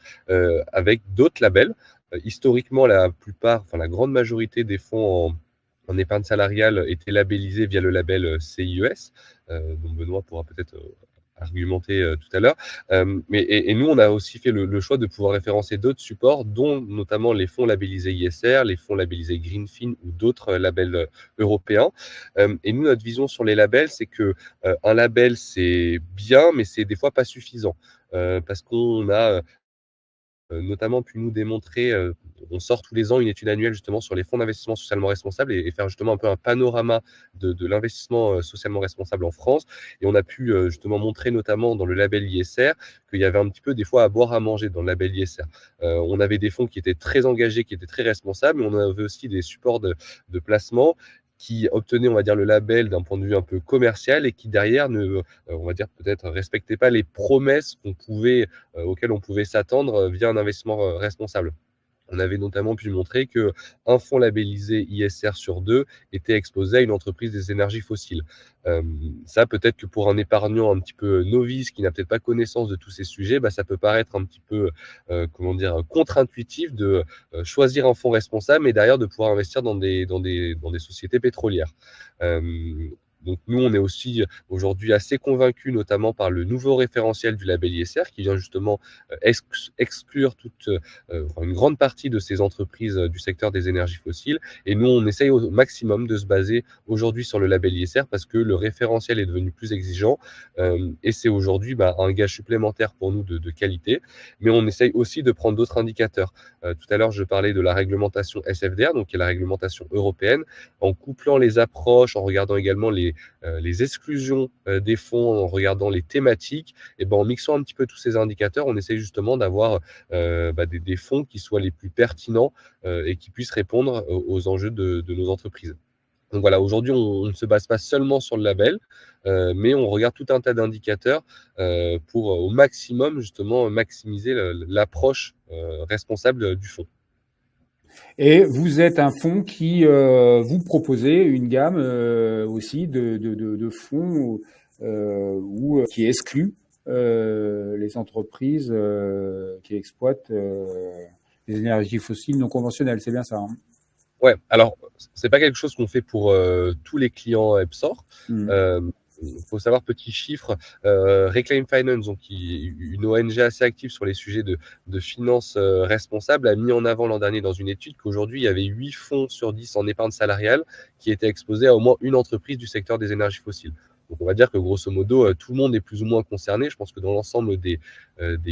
avec d'autres labels. Historiquement, la grande majorité des fonds en épargne salariale étaient labellisés via le label CIES, dont Benoît pourra peut-être argumenter tout à l'heure. Et nous, on a aussi fait le choix de pouvoir référencer d'autres supports, dont notamment les fonds labellisés ISR, les fonds labellisés Greenfin ou d'autres labels européens. Et nous, notre vision sur les labels, c'est que un label, c'est bien, mais c'est des fois pas suffisant, parce qu'on a notamment pu nous démontrer on sort tous les ans une étude annuelle justement sur les fonds d'investissement socialement responsables et faire justement un peu un panorama de l'investissement socialement responsable en France. Et on a pu justement montrer notamment dans le label ISR qu'il y avait un petit peu des fois à boire à manger dans le label ISR. On avait des fonds qui étaient très engagés, qui étaient très responsables, mais on avait aussi des supports de placement qui obtenaient, on va dire, le label d'un point de vue un peu commercial et qui derrière on va dire peut-être respectaient pas les promesses auxquelles on pouvait s'attendre via un investissement responsable. On avait notamment pu montrer qu'un fonds labellisé ISR sur 2 était exposé à une entreprise des énergies fossiles. Ça, peut-être que pour un épargnant un petit peu novice qui n'a peut-être pas connaissance de tous ces sujets, ça peut paraître un petit peu, contre-intuitif de choisir un fonds responsable, mais derrière de pouvoir investir dans des sociétés pétrolières. Donc nous, on est aussi aujourd'hui assez convaincus, notamment par le nouveau référentiel du label ISR, qui vient justement exclure une grande partie de ces entreprises du secteur des énergies fossiles. Et nous, on essaye au maximum de se baser aujourd'hui sur le label ISR parce que le référentiel est devenu plus exigeant et c'est aujourd'hui un gage supplémentaire pour nous de qualité. Mais on essaye aussi de prendre d'autres indicateurs. Tout à l'heure, je parlais de la réglementation SFDR, donc qui est la réglementation européenne, en couplant les approches, en regardant également les exclusions des fonds, en regardant les thématiques, et en mixant un petit peu tous ces indicateurs, on essaye justement d'avoir des fonds qui soient les plus pertinents et qui puissent répondre aux enjeux de nos entreprises. Donc voilà, aujourd'hui, on ne se base pas seulement sur le label, mais on regarde tout un tas d'indicateurs pour au maximum justement maximiser l'approche responsable du fonds. Et vous êtes un fonds qui vous proposez une gamme aussi de fonds qui exclut les entreprises qui exploitent les énergies fossiles non conventionnelles. C'est bien ça, hein? Ouais, alors c'est pas quelque chose qu'on fait pour tous les clients EPSOR. Il faut savoir, petit chiffre, Reclaim Finance, donc une ONG assez active sur les sujets de finances responsables, a mis en avant l'an dernier dans une étude qu'aujourd'hui, il y avait 8 fonds sur 10 en épargne salariale qui étaient exposés à au moins une entreprise du secteur des énergies fossiles. Donc on va dire que grosso modo, tout le monde est plus ou moins concerné. Je pense que dans l'ensemble des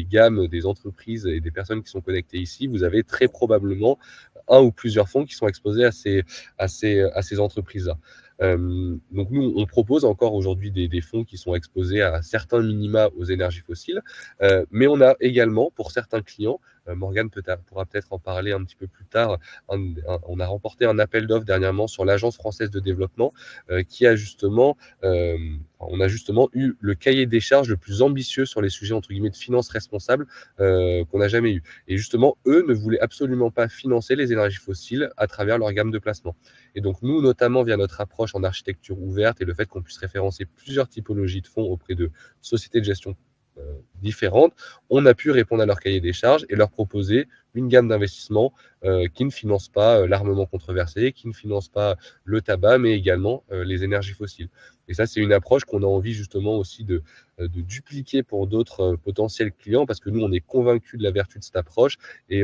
gammes, des entreprises et des personnes qui sont connectées ici, vous avez très probablement un ou plusieurs fonds qui sont exposés à ces entreprises-là. Donc nous, on propose encore aujourd'hui des fonds qui sont exposés à certains minima aux énergies fossiles, mais on a également, pour certains clients, Morgane pourra peut-être en parler un petit peu plus tard, on a remporté un appel d'offres dernièrement sur l'Agence française de développement qui a justement, on a justement eu le cahier des charges le plus ambitieux sur les sujets entre guillemets de finances responsables qu'on n'a jamais eu. Et justement, eux ne voulaient absolument pas financer les énergies fossiles à travers leur gamme de placement. Et donc nous, notamment via notre approche en architecture ouverte et le fait qu'on puisse référencer plusieurs typologies de fonds auprès de sociétés de gestion différentes, on a pu répondre à leur cahier des charges et leur proposer une gamme d'investissements qui ne finance pas l'armement controversé, qui ne finance pas le tabac, mais également les énergies fossiles. Et ça, c'est une approche qu'on a envie justement aussi de dupliquer pour d'autres potentiels clients parce que nous, on est convaincus de la vertu de cette approche et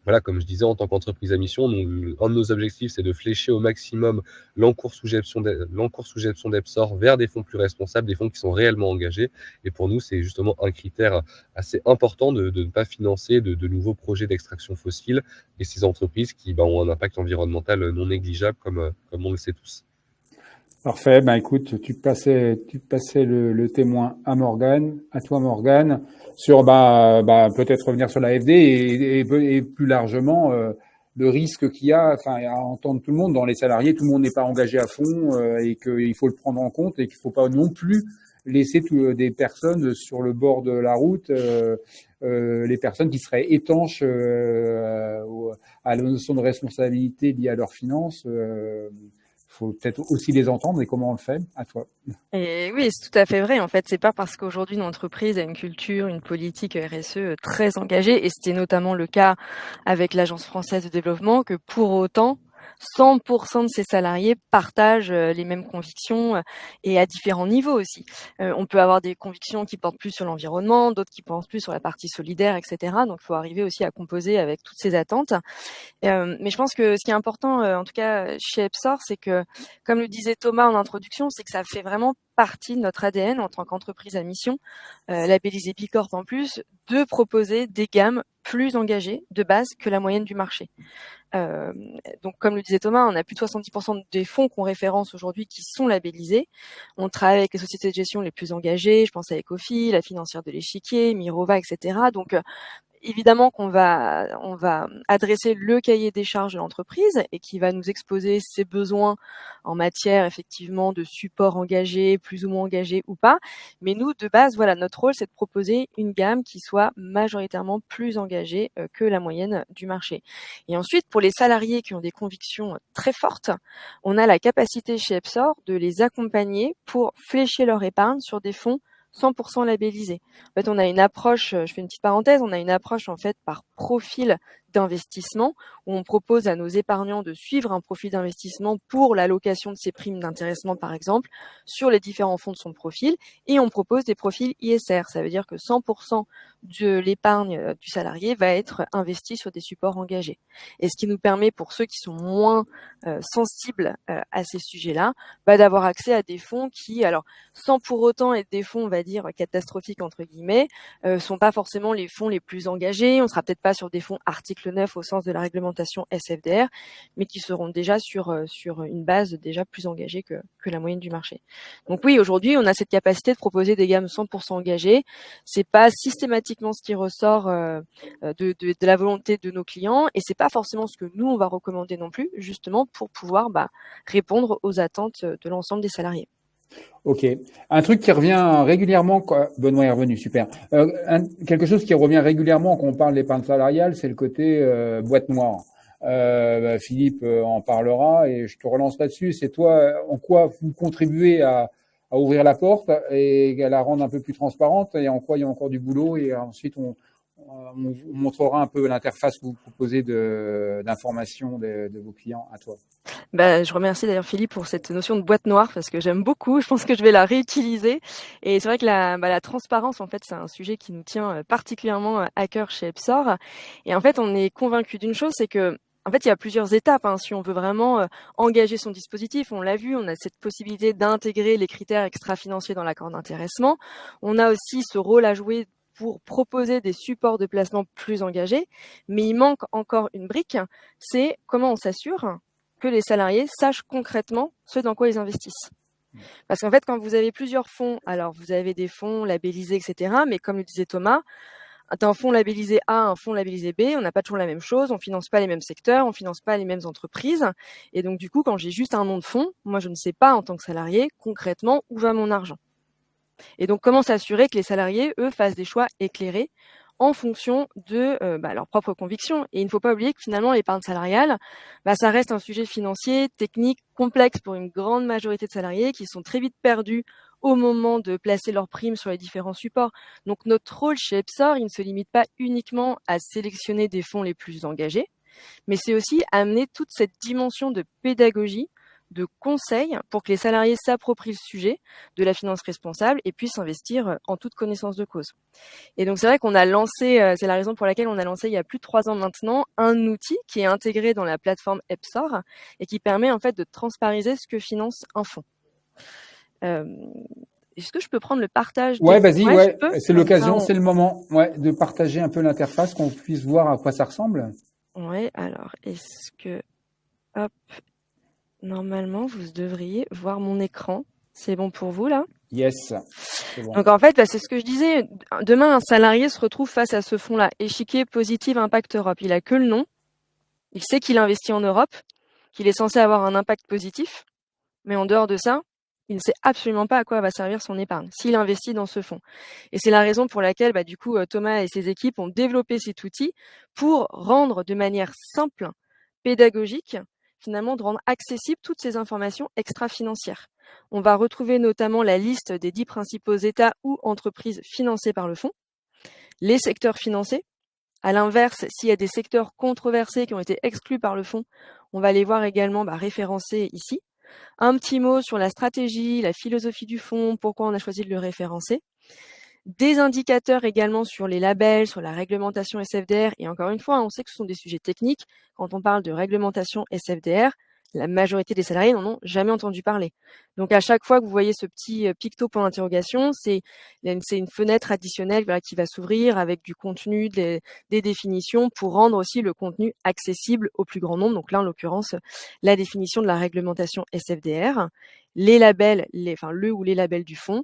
voilà, comme je disais, en tant qu'entreprise à mission, un de nos objectifs, c'est de flécher au maximum l'encours sous gestion d'EPSOR vers des fonds plus responsables, des fonds qui sont réellement engagés. Et pour nous, c'est justement un critère assez important de ne pas financer de nouveaux projets d'extraction fossile et ces entreprises qui ont un impact environnemental non négligeable, comme on le sait tous. Parfait. Écoute, tu passais le témoin à Morgane, à toi Morgane, sur peut-être revenir sur l'AFD et plus largement le risque qu'il y a, à entendre tout le monde, dans les salariés, tout le monde n'est pas engagé à fond et qu'il faut le prendre en compte et qu'il faut pas non plus laisser des personnes sur le bord de la route, les personnes qui seraient étanches à la notion de responsabilité liée à leurs finances. Faut peut-être aussi les entendre et comment on le fait, à toi. Et oui, c'est tout à fait vrai. En fait, c'est pas parce qu'aujourd'hui une entreprise a une culture, une politique RSE très engagée, et c'était notamment le cas avec l'Agence française de développement, que pour autant 100% de ses salariés partagent les mêmes convictions et à différents niveaux aussi. On peut avoir des convictions qui portent plus sur l'environnement, d'autres qui pensent plus sur la partie solidaire, etc. Donc, il faut arriver aussi à composer avec toutes ces attentes. Mais je pense que ce qui est important, en tout cas chez EPSOR, c'est que, comme le disait Thomas en introduction, c'est que ça fait vraiment partie de notre ADN en tant qu'entreprise à mission, labellisée B Corp en plus, de proposer des gammes plus engagées de base que la moyenne du marché. Donc, comme le disait Thomas, on a plus de 70% des fonds qu'on référence aujourd'hui qui sont labellisés. On travaille avec les sociétés de gestion les plus engagées. Je pense à Ecofi, la financière de l'Échiquier, Mirova, etc. Donc, évidemment qu'on va adresser le cahier des charges de l'entreprise et qui va nous exposer ses besoins en matière effectivement de support engagé, plus ou moins engagé ou pas. Mais nous, de base, voilà, notre rôle, c'est de proposer une gamme qui soit majoritairement plus engagée que la moyenne du marché. Et ensuite, pour les salariés qui ont des convictions très fortes, on a la capacité chez Epsor de les accompagner pour flécher leur épargne sur des fonds 100% labellisés. En fait, on a une approche, je fais une petite parenthèse, on a une approche en fait par profil d'investissement où on propose à nos épargnants de suivre un profil d'investissement pour l'allocation de ses primes d'intéressement par exemple sur les différents fonds de son profil et on propose des profils ISR. Ça veut dire que 100% de l'épargne du salarié va être investi sur des supports engagés. Et ce qui nous permet pour ceux qui sont moins sensibles à ces sujets-là, d'avoir accès à des fonds qui, alors sans pour autant être des fonds, on va dire, catastrophiques entre guillemets, sont pas forcément les fonds les plus engagés. On sera peut-être pas sur des fonds article 9 au sens de la réglementation SFDR, mais qui seront déjà sur une base déjà plus engagée que la moyenne du marché. Donc oui, aujourd'hui, on a cette capacité de proposer des gammes 100% engagées. C'est pas systématiquement ce qui ressort de la volonté de nos clients et c'est pas forcément ce que nous on va recommander non plus, justement pour pouvoir répondre aux attentes de l'ensemble des salariés. Ok. Un truc qui revient régulièrement, Benoît est revenu, super. Quelque chose qui revient régulièrement quand on parle d'épargne salariale, c'est le côté boîte noire. Philippe en parlera et je te relance là-dessus. C'est toi, en quoi vous contribuez à ouvrir la porte et à la rendre un peu plus transparente et en quoi il y a encore du boulot et ensuite on montrera un peu l'interface que vous proposez d'information de vos clients à toi. Je remercie d'ailleurs Philippe pour cette notion de boîte noire parce que j'aime beaucoup. Je pense que je vais la réutiliser. Et c'est vrai que la transparence, en fait, c'est un sujet qui nous tient particulièrement à cœur chez Epsor. Et en fait, on est convaincu d'une chose, c'est que en fait, il y a plusieurs étapes. Si on veut vraiment engager son dispositif, on l'a vu, on a cette possibilité d'intégrer les critères extra-financiers dans l'accord d'intéressement. On a aussi ce rôle à jouer pour proposer des supports de placement plus engagés. Mais il manque encore une brique, c'est comment on s'assure que les salariés sachent concrètement ce dans quoi ils investissent. Parce qu'en fait, quand vous avez plusieurs fonds, alors vous avez des fonds labellisés, etc. Mais comme le disait Thomas, un fonds labellisé A, un fonds labellisé B, on n'a pas toujours la même chose, on finance pas les mêmes secteurs, on finance pas les mêmes entreprises. Et donc, du coup, quand j'ai juste un nom de fonds, moi, je ne sais pas en tant que salarié concrètement où va mon argent. Et donc, comment s'assurer que les salariés, eux, fassent des choix éclairés en fonction de leurs propres convictions. Et il ne faut pas oublier que finalement, l'épargne salariale, ça reste un sujet financier, technique, complexe pour une grande majorité de salariés qui sont très vite perdus au moment de placer leurs primes sur les différents supports. Donc notre rôle chez Epsor, il ne se limite pas uniquement à sélectionner des fonds les plus engagés, mais c'est aussi amener toute cette dimension de pédagogie, de conseils pour que les salariés s'approprient le sujet de la finance responsable et puissent investir en toute connaissance de cause. Et donc c'est vrai qu'on a lancé, c'est la raison pour laquelle on a lancé il y a plus de 3 ans maintenant, un outil qui est intégré dans la plateforme Epsor et qui permet en fait de transpariser ce que finance un fonds. Est-ce que je peux prendre le partage Ouais, vas-y, ouais. C'est l'occasion, c'est le moment, de partager un peu l'interface, qu'on puisse voir à quoi ça ressemble. Ouais, alors est-ce que, hop, normalement vous devriez voir mon écran. C'est bon pour vous là? Yes. C'est bon. Donc en fait, c'est ce que je disais. Demain, un salarié se retrouve face à ce fonds-là, Échiquier Positive Impact Europe. Il a que le nom. Il sait qu'il investit en Europe, qu'il est censé avoir un impact positif, mais en dehors de ça, il ne sait absolument pas à quoi va servir son épargne s'il investit dans ce fonds. Et c'est la raison pour laquelle, du coup, Thomas et ses équipes ont développé cet outil pour rendre de manière simple, pédagogique, finalement, de rendre accessibles toutes ces informations extra-financières. On va retrouver notamment la liste des 10 principaux États ou entreprises financées par le fonds, les secteurs financés. À l'inverse, s'il y a des secteurs controversés qui ont été exclus par le fonds, on va les voir également référencés ici. Un petit mot sur la stratégie, la philosophie du fonds, pourquoi on a choisi de le référencer. Des indicateurs également sur les labels, sur la réglementation SFDR. Et encore une fois, on sait que ce sont des sujets techniques. Quand on parle de réglementation SFDR, la majorité des salariés n'en ont jamais entendu parler. Donc à chaque fois que vous voyez ce petit picto point d'interrogation, c'est une fenêtre additionnelle qui va s'ouvrir avec du contenu, des définitions pour rendre aussi le contenu accessible au plus grand nombre. Donc là, en l'occurrence, la définition de la réglementation SFDR, les labels, le ou les labels du fonds.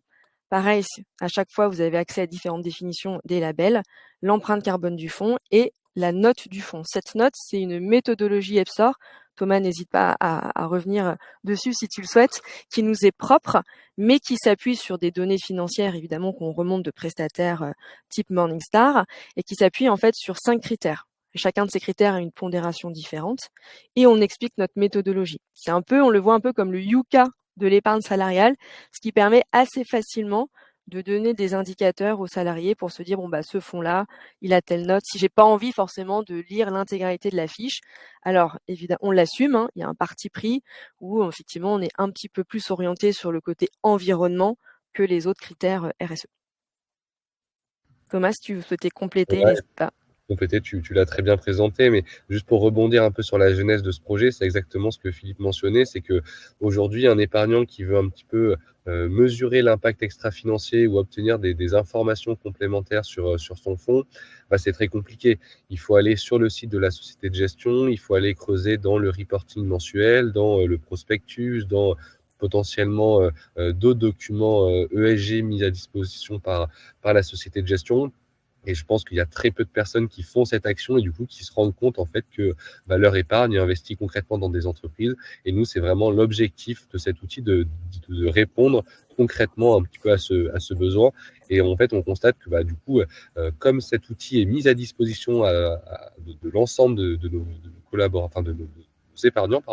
Pareil, à chaque fois, vous avez accès à différentes définitions des labels, l'empreinte carbone du fonds et la note du fonds. Cette note, c'est une méthodologie EPSOR. Thomas, n'hésite pas à revenir dessus si tu le souhaites, qui nous est propre, mais qui s'appuie sur des données financières, évidemment, qu'on remonte de prestataires type Morningstar, et qui s'appuie en fait sur 5 critères. Chacun de ces critères a une pondération différente, et on explique notre méthodologie. On le voit un peu comme le Yuka de l'épargne salariale, ce qui permet assez facilement de donner des indicateurs aux salariés pour se dire ce fonds-là, il a telle note. Si j'ai pas envie forcément de lire l'intégralité de la fiche, alors évidemment on l'assume, il y a un parti pris où effectivement on est un petit peu plus orienté sur le côté environnement que les autres critères RSE. Thomas, si tu souhaitais compléter, n'hésite pas. Compléter, tu l'as très bien présenté, mais juste pour rebondir un peu sur la genèse de ce projet, c'est exactement ce que Philippe mentionnait, c'est que aujourd'hui, un épargnant qui veut un petit peu mesurer l'impact extra-financier ou obtenir des informations complémentaires sur son fonds, c'est très compliqué. Il faut aller sur le site de la société de gestion, il faut aller creuser dans le reporting mensuel, dans le prospectus, dans potentiellement d'autres documents ESG mis à disposition par la société de gestion. Et je pense qu'il y a très peu de personnes qui font cette action et du coup qui se rendent compte en fait que leur épargne est investie concrètement dans des entreprises. Et nous, c'est vraiment l'objectif de cet outil de répondre concrètement un petit peu à ce besoin. Et en fait, on constate que du coup, comme cet outil est mis à disposition de l'ensemble de nos collaborateurs, de nos épargnants,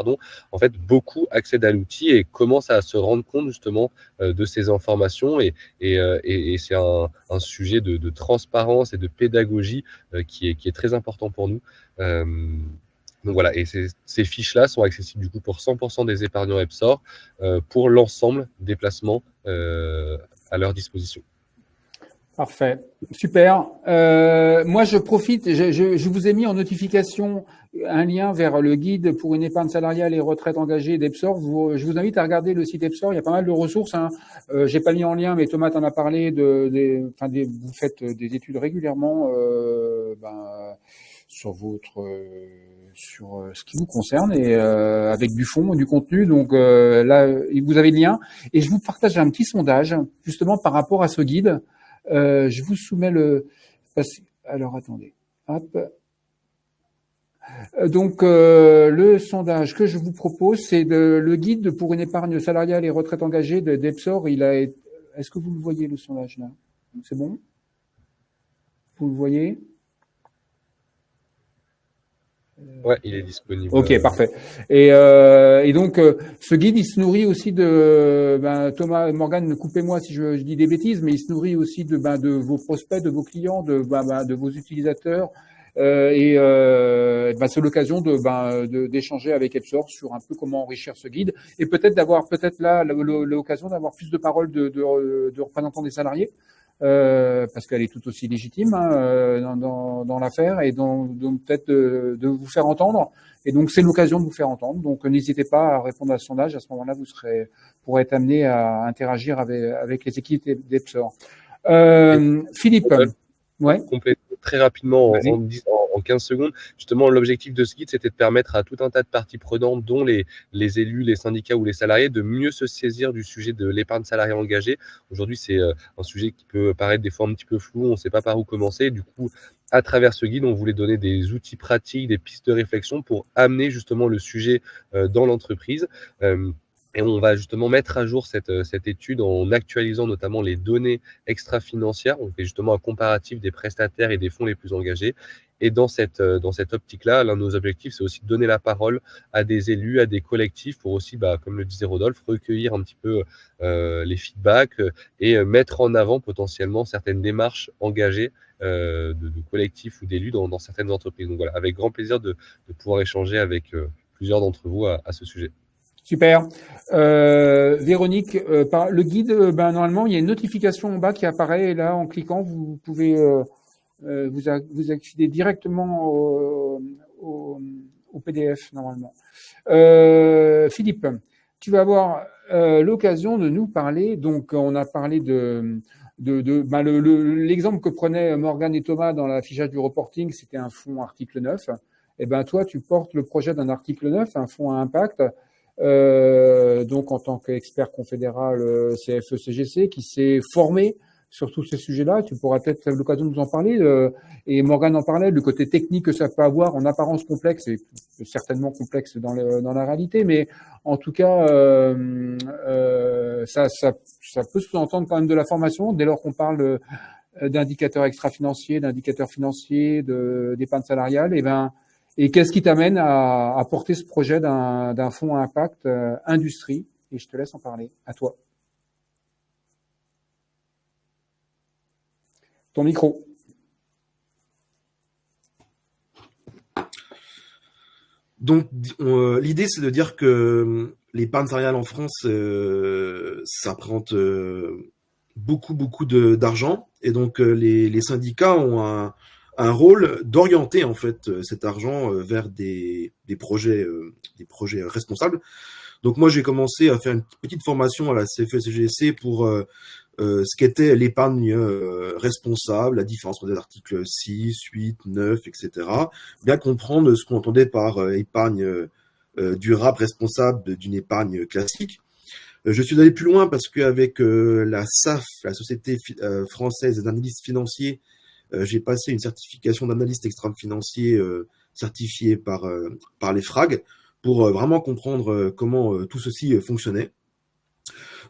en fait, beaucoup accèdent à l'outil et commencent à se rendre compte justement de ces informations et c'est un sujet de transparence et de pédagogie qui est très important pour nous. Donc voilà, et ces fiches-là sont accessibles du coup pour 100% des épargnants EPSOR pour l'ensemble des placements à leur disposition. Parfait, super. Moi, je profite, je vous ai mis en notification un lien vers le guide pour une épargne salariale et retraite engagée d'EPSOR. Je vous invite à regarder le site EPSOR, il y a pas mal de ressources. J'ai pas mis en lien, mais Thomas t'en a parlé. Vous faites des études régulièrement sur sur ce qui vous concerne et avec du fond, du contenu. Donc là, vous avez le lien. Et je vous partage un petit sondage justement par rapport à ce guide. Je vous soumets alors attendez. Hop. Donc le sondage que je vous propose, c'est le guide pour une épargne salariale et retraite engagée d'EPSOR. Est-ce que vous le voyez le sondage là? C'est bon? Vous le voyez? Ouais, il est disponible. Ok, parfait. Et donc, ce guide, il se nourrit aussi Thomas et Morgane, coupez-moi si je dis des bêtises, mais il se nourrit aussi de vos prospects, de vos clients, de vos utilisateurs. C'est l'occasion d'échanger avec EPSOR sur un peu comment enrichir ce guide et peut-être d'avoir l'occasion d'avoir plus de paroles de représentants des salariés. Parce qu'elle est tout aussi légitime dans l'affaire et donc peut-être de vous faire entendre. Et donc c'est l'occasion de vous faire entendre. Donc n'hésitez pas à répondre à ce sondage. À ce moment-là, vous pourrez être amené à interagir avec les équipes d'EPSOR. Philippe, ouais. Compléter très rapidement en 15 secondes. Justement, l'objectif de ce guide, c'était de permettre à tout un tas de parties prenantes, dont les élus, les syndicats ou les salariés, de mieux se saisir du sujet de l'épargne salariale engagée. Aujourd'hui, c'est un sujet qui peut paraître des fois un petit peu flou, on ne sait pas par où commencer. Du coup, à travers ce guide, on voulait donner des outils pratiques, des pistes de réflexion pour amener justement le sujet dans l'entreprise. Et on va justement mettre à jour cette étude en actualisant notamment les données extra-financières. On fait justement un comparatif des prestataires et des fonds les plus engagés. Et dans cette optique-là, l'un de nos objectifs, c'est aussi de donner la parole à des élus, à des collectifs pour aussi, comme le disait Rodolphe, recueillir un petit peu les feedbacks et mettre en avant potentiellement certaines démarches engagées de collectifs ou d'élus dans certaines entreprises. Donc voilà, avec grand plaisir de pouvoir échanger avec plusieurs d'entre vous à ce sujet. Super. Véronique, le guide, normalement, il y a une notification en bas qui apparaît et là, en cliquant, vous pouvez vous accéder directement au au PDF normalement. Philippe, tu vas avoir l'occasion de nous parler. Donc, on a parlé l'exemple que prenaient Morgane et Thomas dans l'affichage du reporting, c'était un fonds article 9. Eh ben, toi, tu portes le projet d'un article 9, un fonds à impact. Donc, en tant qu'expert confédéral CFE-CGC qui s'est formé sur tous ces sujets-là, tu pourras peut-être avoir l'occasion de nous en parler. Et Morgane en parlait, le côté technique que ça peut avoir en apparence complexe, et certainement complexe dans la réalité, mais en tout cas, ça peut sous-entendre quand même de la formation dès lors qu'on parle d'indicateurs extra-financiers, d'indicateurs financiers, d'épargne salariale. Et qu'est-ce qui t'amène à porter ce projet d'un fonds à impact industrie? Et je te laisse en parler. À toi. Ton micro. Donc, l'idée, c'est de dire que l'épargne salariale en France, ça représente beaucoup d'argent. Et donc, les syndicats ont un rôle d'orienter en fait cet argent vers des projets responsables. Donc, moi, j'ai commencé à faire une petite formation à la CFE-CGC pour ce qu'était l'épargne responsable, la différence entre les articles 6, 8, 9, etc. Bien comprendre ce qu'on entendait par épargne durable, responsable d'une épargne classique. Je suis allé plus loin parce qu'avec la SAF, la Société française des analystes financiers, j'ai passé une certification d'analyste extra-financier certifiée par l'EFRAG pour vraiment comprendre comment tout ceci fonctionnait,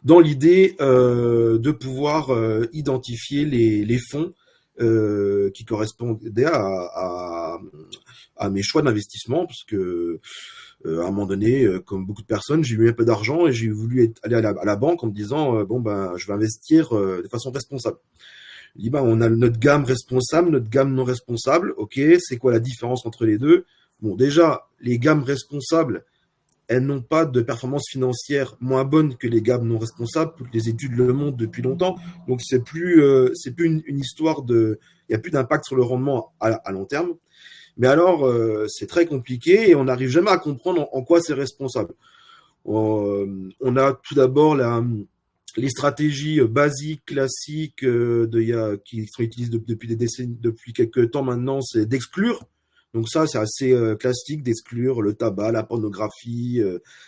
dans l'idée de pouvoir identifier les fonds qui correspondaient à mes choix d'investissement, parce que à un moment donné, comme beaucoup de personnes, j'ai eu un peu d'argent et j'ai voulu aller à la banque en me disant je vais investir de façon responsable. Je dis on a notre gamme responsable, notre gamme non responsable. Ok, c'est quoi la différence entre les deux? Bon, déjà, les gammes responsables, elles n'ont pas de performance financière moins bonne que les gammes non responsables. Toutes les études le montrent depuis longtemps. Donc, c'est plus une histoire il n'y a plus d'impact sur le rendement à long terme. Mais alors, c'est très compliqué et on n'arrive jamais à comprendre en quoi c'est responsable. On a tout d'abord les stratégies basiques, classiques, qui sont utilisées depuis des décennies, depuis quelques temps maintenant, c'est d'exclure. Donc ça, c'est assez classique d'exclure le tabac, la pornographie,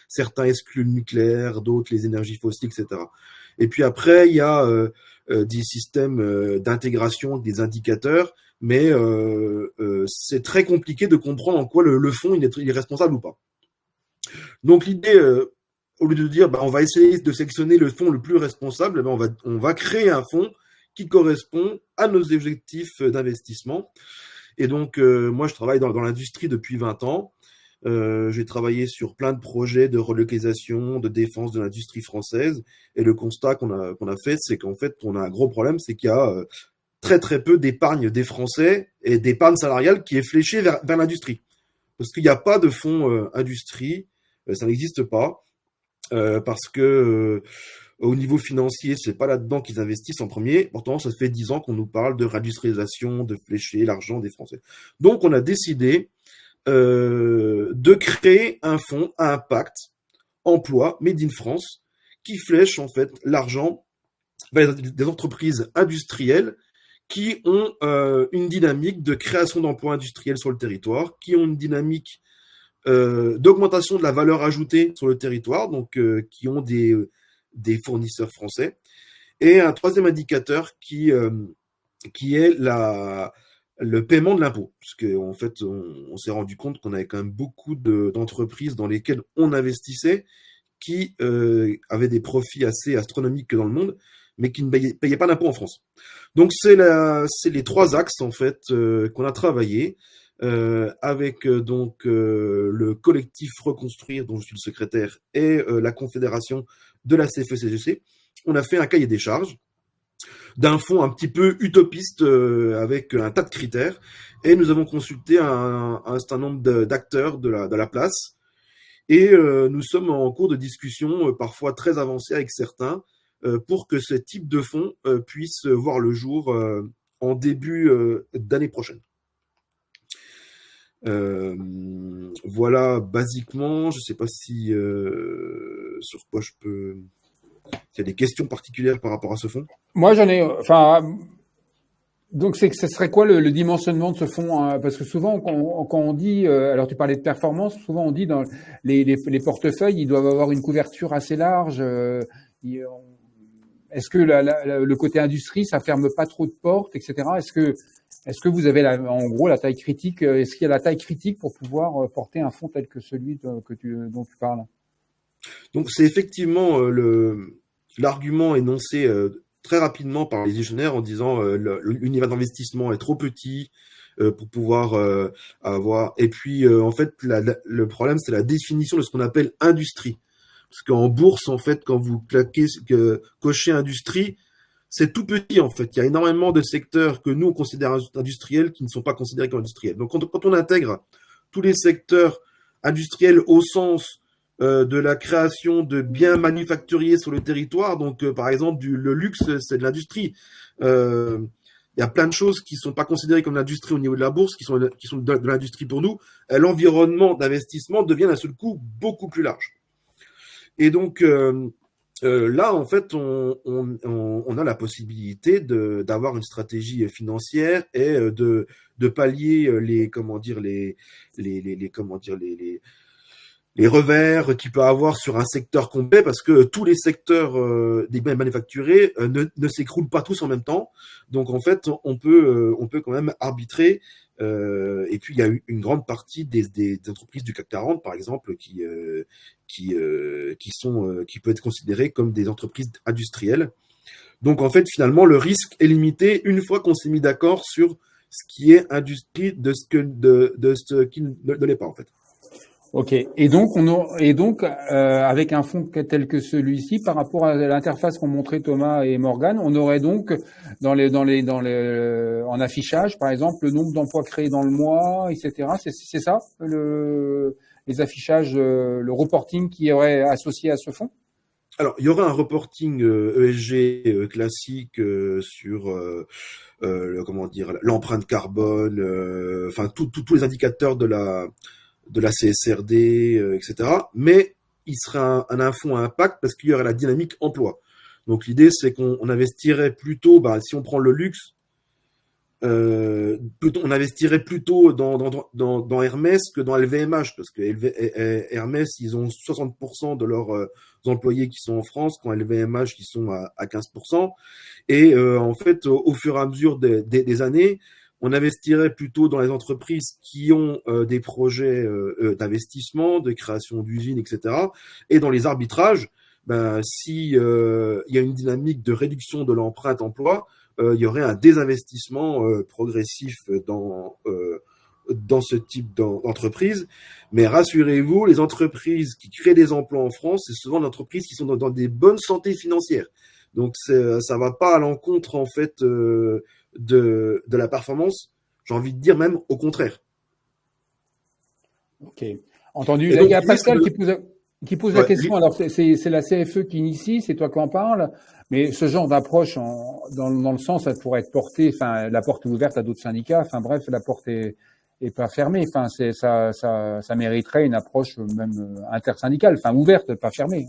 certains excluent le nucléaire, d'autres les énergies fossiles, etc. Et puis après, il y a des systèmes d'intégration, des indicateurs, mais c'est très compliqué de comprendre en quoi le fonds il est responsable ou pas. Donc l'idée, au lieu de dire on va essayer de sélectionner le fonds le plus responsable, on va créer un fonds qui correspond à nos objectifs d'investissement. Et donc, moi, je travaille dans l'industrie depuis 20 ans. J'ai travaillé sur plein de projets de relocalisation, de défense de l'industrie française. Et le constat qu'on a fait, c'est qu'en fait, on a un gros problème, c'est qu'il y a très, très peu d'épargne des Français et d'épargne salariale qui est fléchée vers l'industrie. Parce qu'il n'y a pas de fonds industrie, ça n'existe pas. Parce que au niveau financier, c'est pas là-dedans qu'ils investissent en premier. Pourtant, ça fait 10 ans qu'on nous parle de réindustrialisation, de flécher l'argent des Français. Donc, on a décidé de créer un fonds à impact, emploi, Made in France, qui flèche en fait l'argent vers des entreprises industrielles qui ont une dynamique de création d'emplois industriels sur le territoire, qui ont une dynamique d'augmentation de la valeur ajoutée sur le territoire, donc qui ont des fournisseurs français. Et un troisième indicateur qui est le paiement de l'impôt. Parce qu'en fait, on s'est rendu compte qu'on avait quand même beaucoup d'entreprises dans lesquelles on investissait qui avaient des profits assez astronomiques dans le monde, mais qui ne payaient pas d'impôt en France. Donc, c'est les trois axes, en fait, qu'on a travaillé avec le collectif Reconstruire, dont je suis le secrétaire, et la confédération de la CFE-CGC. On a fait un cahier des charges d'un fonds un petit peu utopiste avec un tas de critères, et nous avons consulté un certain nombre d'acteurs de la place, et nous sommes en cours de discussion parfois très avancée avec certains pour que ce type de fonds puisse voir le jour en début d'année prochaine. Voilà, basiquement, je ne sais pas si sur quoi je peux. S'il y a des questions particulières par rapport à ce fonds. Moi, j'en ai. Enfin, donc, ce serait quoi le dimensionnement de ce fonds, hein? Parce que souvent, quand on dit, alors tu parlais de performance, souvent on dit dans les portefeuilles, ils doivent avoir une couverture assez large. Est-ce que le côté industrie, ça ferme pas trop de portes, etc. Est-ce que vous avez en gros la taille critique? Est-ce qu'il y a la taille critique pour pouvoir porter un fonds tel que celui dont tu parles? Donc c'est effectivement l'argument énoncé très rapidement par les gestionnaires en disant l'univers d'investissement est trop petit pour pouvoir avoir. Et puis en fait le problème c'est la définition de ce qu'on appelle industrie. Parce qu'en bourse en fait quand vous cochez industrie, c'est tout petit en fait. Il y a énormément de secteurs que nous on considère industriels qui ne sont pas considérés comme industriels. Donc quand on intègre tous les secteurs industriels au sens de la création de biens manufacturiers sur le territoire, donc par exemple le luxe, c'est de l'industrie. Il y a plein de choses qui ne sont pas considérées comme l'industrie au niveau de la bourse, qui sont de l'industrie pour nous. L'environnement d'investissement devient d'un seul coup beaucoup plus large. Et donc là, en fait, on a la possibilité d'avoir une stratégie financière et de pallier les revers qu'il peut avoir sur un secteur complet, parce que tous les secteurs des biens manufacturés ne s'écroulent pas tous en même temps. Donc en fait, on peut quand même arbitrer. Et puis il y a une grande partie des entreprises du CAC 40, par exemple, qui peut être considérées comme des entreprises industrielles. Donc en fait, finalement, le risque est limité une fois qu'on s'est mis d'accord sur ce qui est industrie de ce qui ne l'est pas en fait. Ok. Et donc, avec un fonds tel que celui-ci, par rapport à l'interface qu'ont montré Thomas et Morgane, on aurait donc en affichage, par exemple, le nombre d'emplois créés dans le mois, etc. C'est ça, les affichages, le reporting qui aurait associé à ce fonds? Alors, il y aura un reporting ESG classique sur l'empreinte carbone, enfin tous les indicateurs de la CSRD, etc. Mais il sera un fonds à impact parce qu'il y aurait la dynamique emploi. Donc l'idée, c'est qu'on investirait plutôt, si on prend le luxe, on investirait plutôt dans Hermès que dans LVMH, parce que Hermès, ils ont 60% de leurs employés qui sont en France, quand LVMH, ils sont à 15%. Et en fait, au fur et à mesure des années, on investirait plutôt dans les entreprises qui ont des projets d'investissement, de création d'usines, etc. Et dans les arbitrages, si y a une dynamique de réduction de l'empreinte emploi, il y aurait un désinvestissement progressif dans ce type d'entreprise. Mais rassurez-vous, les entreprises qui créent des emplois en France, c'est souvent des entreprises qui sont dans des bonnes santé financières. Donc ça va pas à l'encontre en fait de la performance, j'ai envie de dire même au contraire. Ok, entendu. Là, il y a Pascal qui pose la question. Alors c'est la CFE qui initie, c'est toi qui en parles, mais ce genre d'approche dans le sens, ça pourrait être porté, enfin la porte est ouverte à d'autres syndicats, enfin bref, la porte est pas fermée, enfin ça mériterait une approche même intersyndicale, enfin ouverte, pas fermée.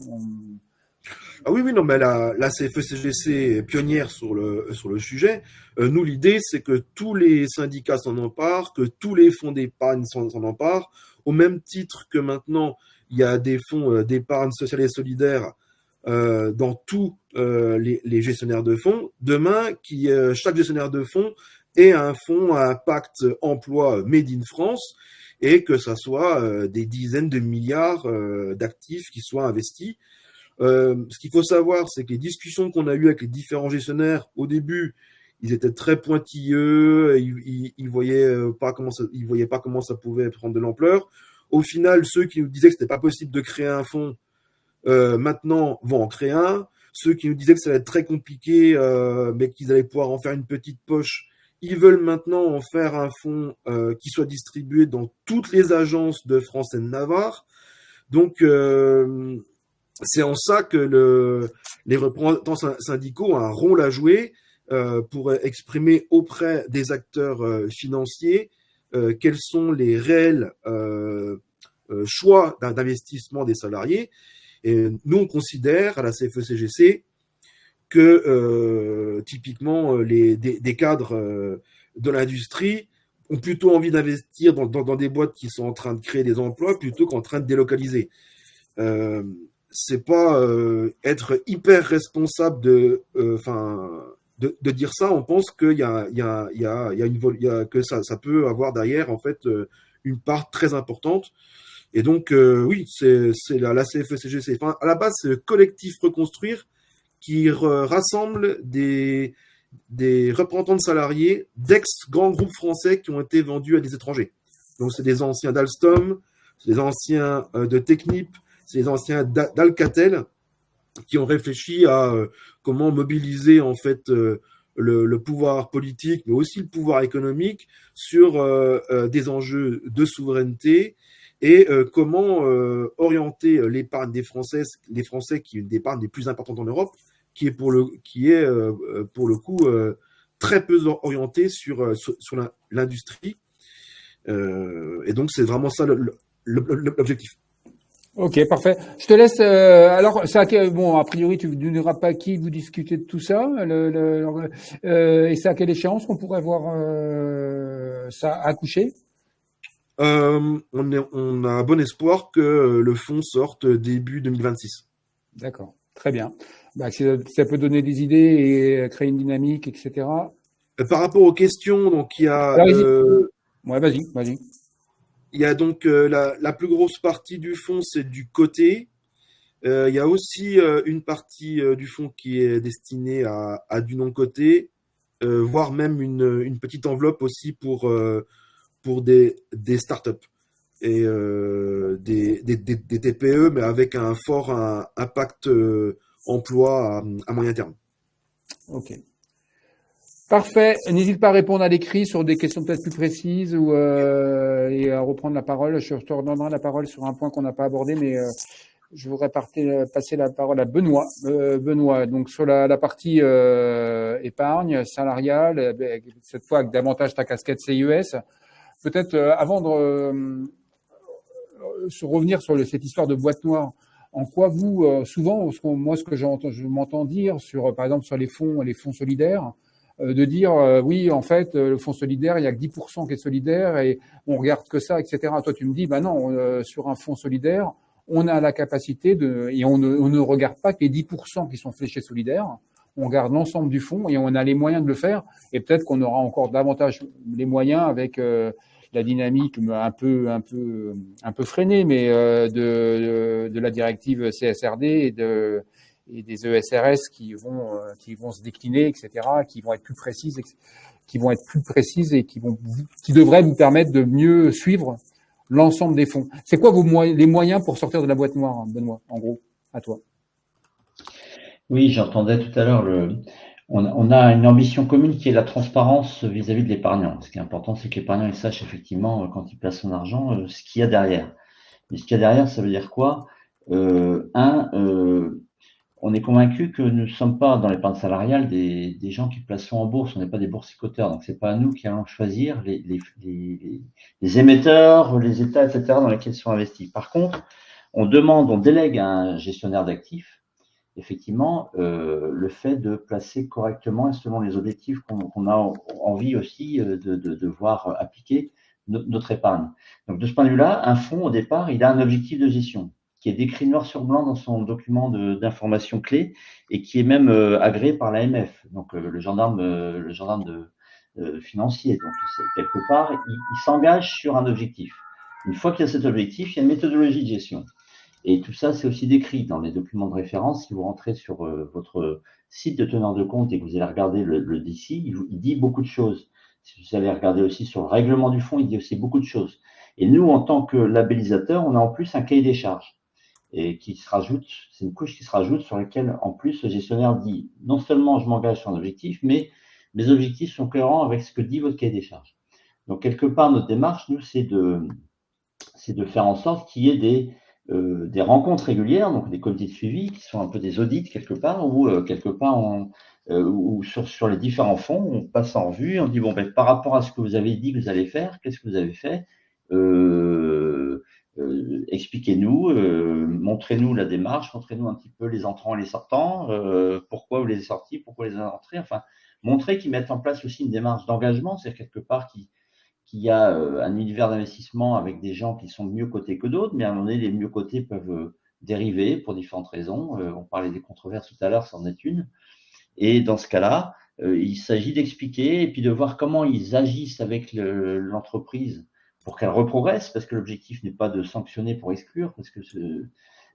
Ah oui, non, mais la CFE-CGC est pionnière sur le sujet. Nous, l'idée, c'est que tous les syndicats s'en emparent, que tous les fonds d'épargne s'en emparent, au même titre que maintenant, il y a des fonds d'épargne sociale et solidaire dans tous les gestionnaires de fonds. Demain, chaque gestionnaire de fonds ait un fonds à impact emploi Made in France, et que ça soit des dizaines de milliards d'actifs qui soient investis. Ce qu'il faut savoir, c'est que les discussions qu'on a eues avec les différents gestionnaires, au début, ils étaient très pointilleux, ils voyaient pas comment ça pouvait prendre de l'ampleur. Au final, ceux qui nous disaient que c'était pas possible de créer un fonds, maintenant vont en créer un. Ceux qui nous disaient que ça allait être très compliqué, mais qu'ils allaient pouvoir en faire une petite poche, ils veulent maintenant en faire un fonds qui soit distribué dans toutes les agences de France et de Navarre. Donc c'est en ça que les représentants syndicaux ont un rôle à jouer pour exprimer auprès des acteurs financiers quels sont les réels choix d'investissement des salariés. Et nous, on considère à la CFE-CGC que typiquement des cadres de l'industrie ont plutôt envie d'investir dans des boîtes qui sont en train de créer des emplois plutôt qu'en train de délocaliser. C'est pas être hyper responsable de dire ça. On pense qu'il y a que ça peut avoir derrière en fait une part très importante. Et donc oui, c'est la CFE-CGC. Enfin, à la base, c'est le collectif Reconstruire qui rassemble des représentants de salariés d'ex-grands groupes français qui ont été vendus à des étrangers. Donc, c'est des anciens d'Alstom, c'est des anciens de Technip, c'est des anciens d'Alcatel qui ont réfléchi à comment mobiliser en fait le pouvoir politique, mais aussi le pouvoir économique sur des enjeux de souveraineté et comment orienter l'épargne des Français, les Français qui est une des épargnes les plus importantes en Europe, qui est pour le coup très peu orienté sur l'industrie. Et donc, c'est vraiment ça l'objectif. Ok, parfait. Je te laisse. Alors, ça, bon, a priori, tu ne nous diras pas qui vous discutez de tout ça. Et c'est à quelle échéance qu'on pourrait voir ça accoucher? On a bon espoir que le fonds sorte début 2026. D'accord, très bien. Bah, ça peut donner des idées et créer une dynamique, etc. Par rapport aux questions, donc il y a. Ouais, vas-y. Il y a donc la plus grosse partie du fonds, c'est du côté. Il y a aussi une partie du fonds qui est destinée à du non-côté, voire même une petite enveloppe aussi pour des startups et des TPE, mais avec un fort impact emploi à moyen terme. Ok. Parfait. N'hésite pas à répondre à l'écrit sur des questions peut-être plus précises ou et à reprendre la parole. Je te redonnerai la parole sur un point qu'on n'a pas abordé, mais je voudrais passer la parole à Benoît. Benoît, donc sur la partie épargne salariale, cette fois avec davantage ta casquette CIES. Peut-être avant de revenir sur cette histoire de boîte noire, en quoi vous, souvent, moi ce que je m'entends dire sur, par exemple, sur les fonds solidaires, de dire oui, en fait, le fonds solidaire, il y a que 10% qui est solidaire et on regarde que ça, etc. Toi, tu me dis, bah non, sur un fonds solidaire, on a la capacité et on ne regarde pas que les 10% qui sont fléchés solidaires. On regarde l'ensemble du fonds et on a les moyens de le faire. Et peut-être qu'on aura encore davantage les moyens avec la dynamique un peu freinée, mais de la directive CSRD et des ESRS qui vont se décliner, etc., qui vont être plus précises, et qui devraient vous permettre de mieux suivre l'ensemble des fonds. C'est quoi les moyens pour sortir de la boîte noire, Benoît, en gros, à toi? Oui, j'entendais tout à l'heure on a une ambition commune qui est la transparence vis-à-vis de l'épargnant. Ce qui est important, c'est que l'épargnant il sache effectivement quand il place son argent ce qu'il y a derrière. Et ce qu'il y a derrière, ça veut dire quoi? On est convaincu que nous ne sommes pas dans l'épargne salariale des gens qui placent en bourse. On n'est pas des boursicoteurs, donc c'est pas à nous qui allons choisir les émetteurs, les États, etc. dans lesquels ils sont investis. Par contre, on délègue à un gestionnaire d'actifs effectivement le fait de placer correctement et selon les objectifs qu'on a envie aussi de voir appliquer notre épargne. Donc de ce point de vue-là, un fonds au départ, il a un objectif de gestion qui est décrit noir sur blanc dans son document d'information clé et qui est même agréé par l'AMF, donc le gendarme financier. Donc quelque part, il s'engage sur un objectif. Une fois qu'il y a cet objectif, il y a une méthodologie de gestion. Et tout ça, c'est aussi décrit dans les documents de référence. Si vous rentrez sur votre site de teneur de compte et que vous allez regarder le DCI, il dit beaucoup de choses. Si vous allez regarder aussi sur le règlement du fonds, il dit aussi beaucoup de choses. Et nous, en tant que labellisateur, on a en plus un cahier des charges et qui se rajoute, c'est une couche qui se rajoute sur laquelle, en plus, le gestionnaire dit non seulement je m'engage sur un objectif, mais mes objectifs sont cohérents avec ce que dit votre cahier des charges. Donc, quelque part, notre démarche, nous, c'est de faire en sorte qu'il y ait des rencontres régulières, donc des comités de suivi qui sont un peu des audits quelque part, où ou sur les différents fonds, on passe en revue, on dit bon, ben, par rapport à ce que vous avez dit que vous allez faire, qu'est-ce que vous avez fait, expliquez-nous, montrez-nous la démarche, montrez-nous un petit peu les entrants et les sortants, pourquoi vous les avez sortis, pourquoi les avez entrés, enfin, montrer qu'ils mettent en place aussi une démarche d'engagement, c'est quelque part qu'il y a un univers d'investissement avec des gens qui sont mieux cotés que d'autres, mais à un moment donné, les mieux cotés peuvent dériver pour différentes raisons. On parlait des controverses tout à l'heure, c'en est une. Et dans ce cas-là, il s'agit d'expliquer et puis de voir comment ils agissent avec l'entreprise pour qu'elle reprogresse, parce que l'objectif n'est pas de sanctionner pour exclure, parce que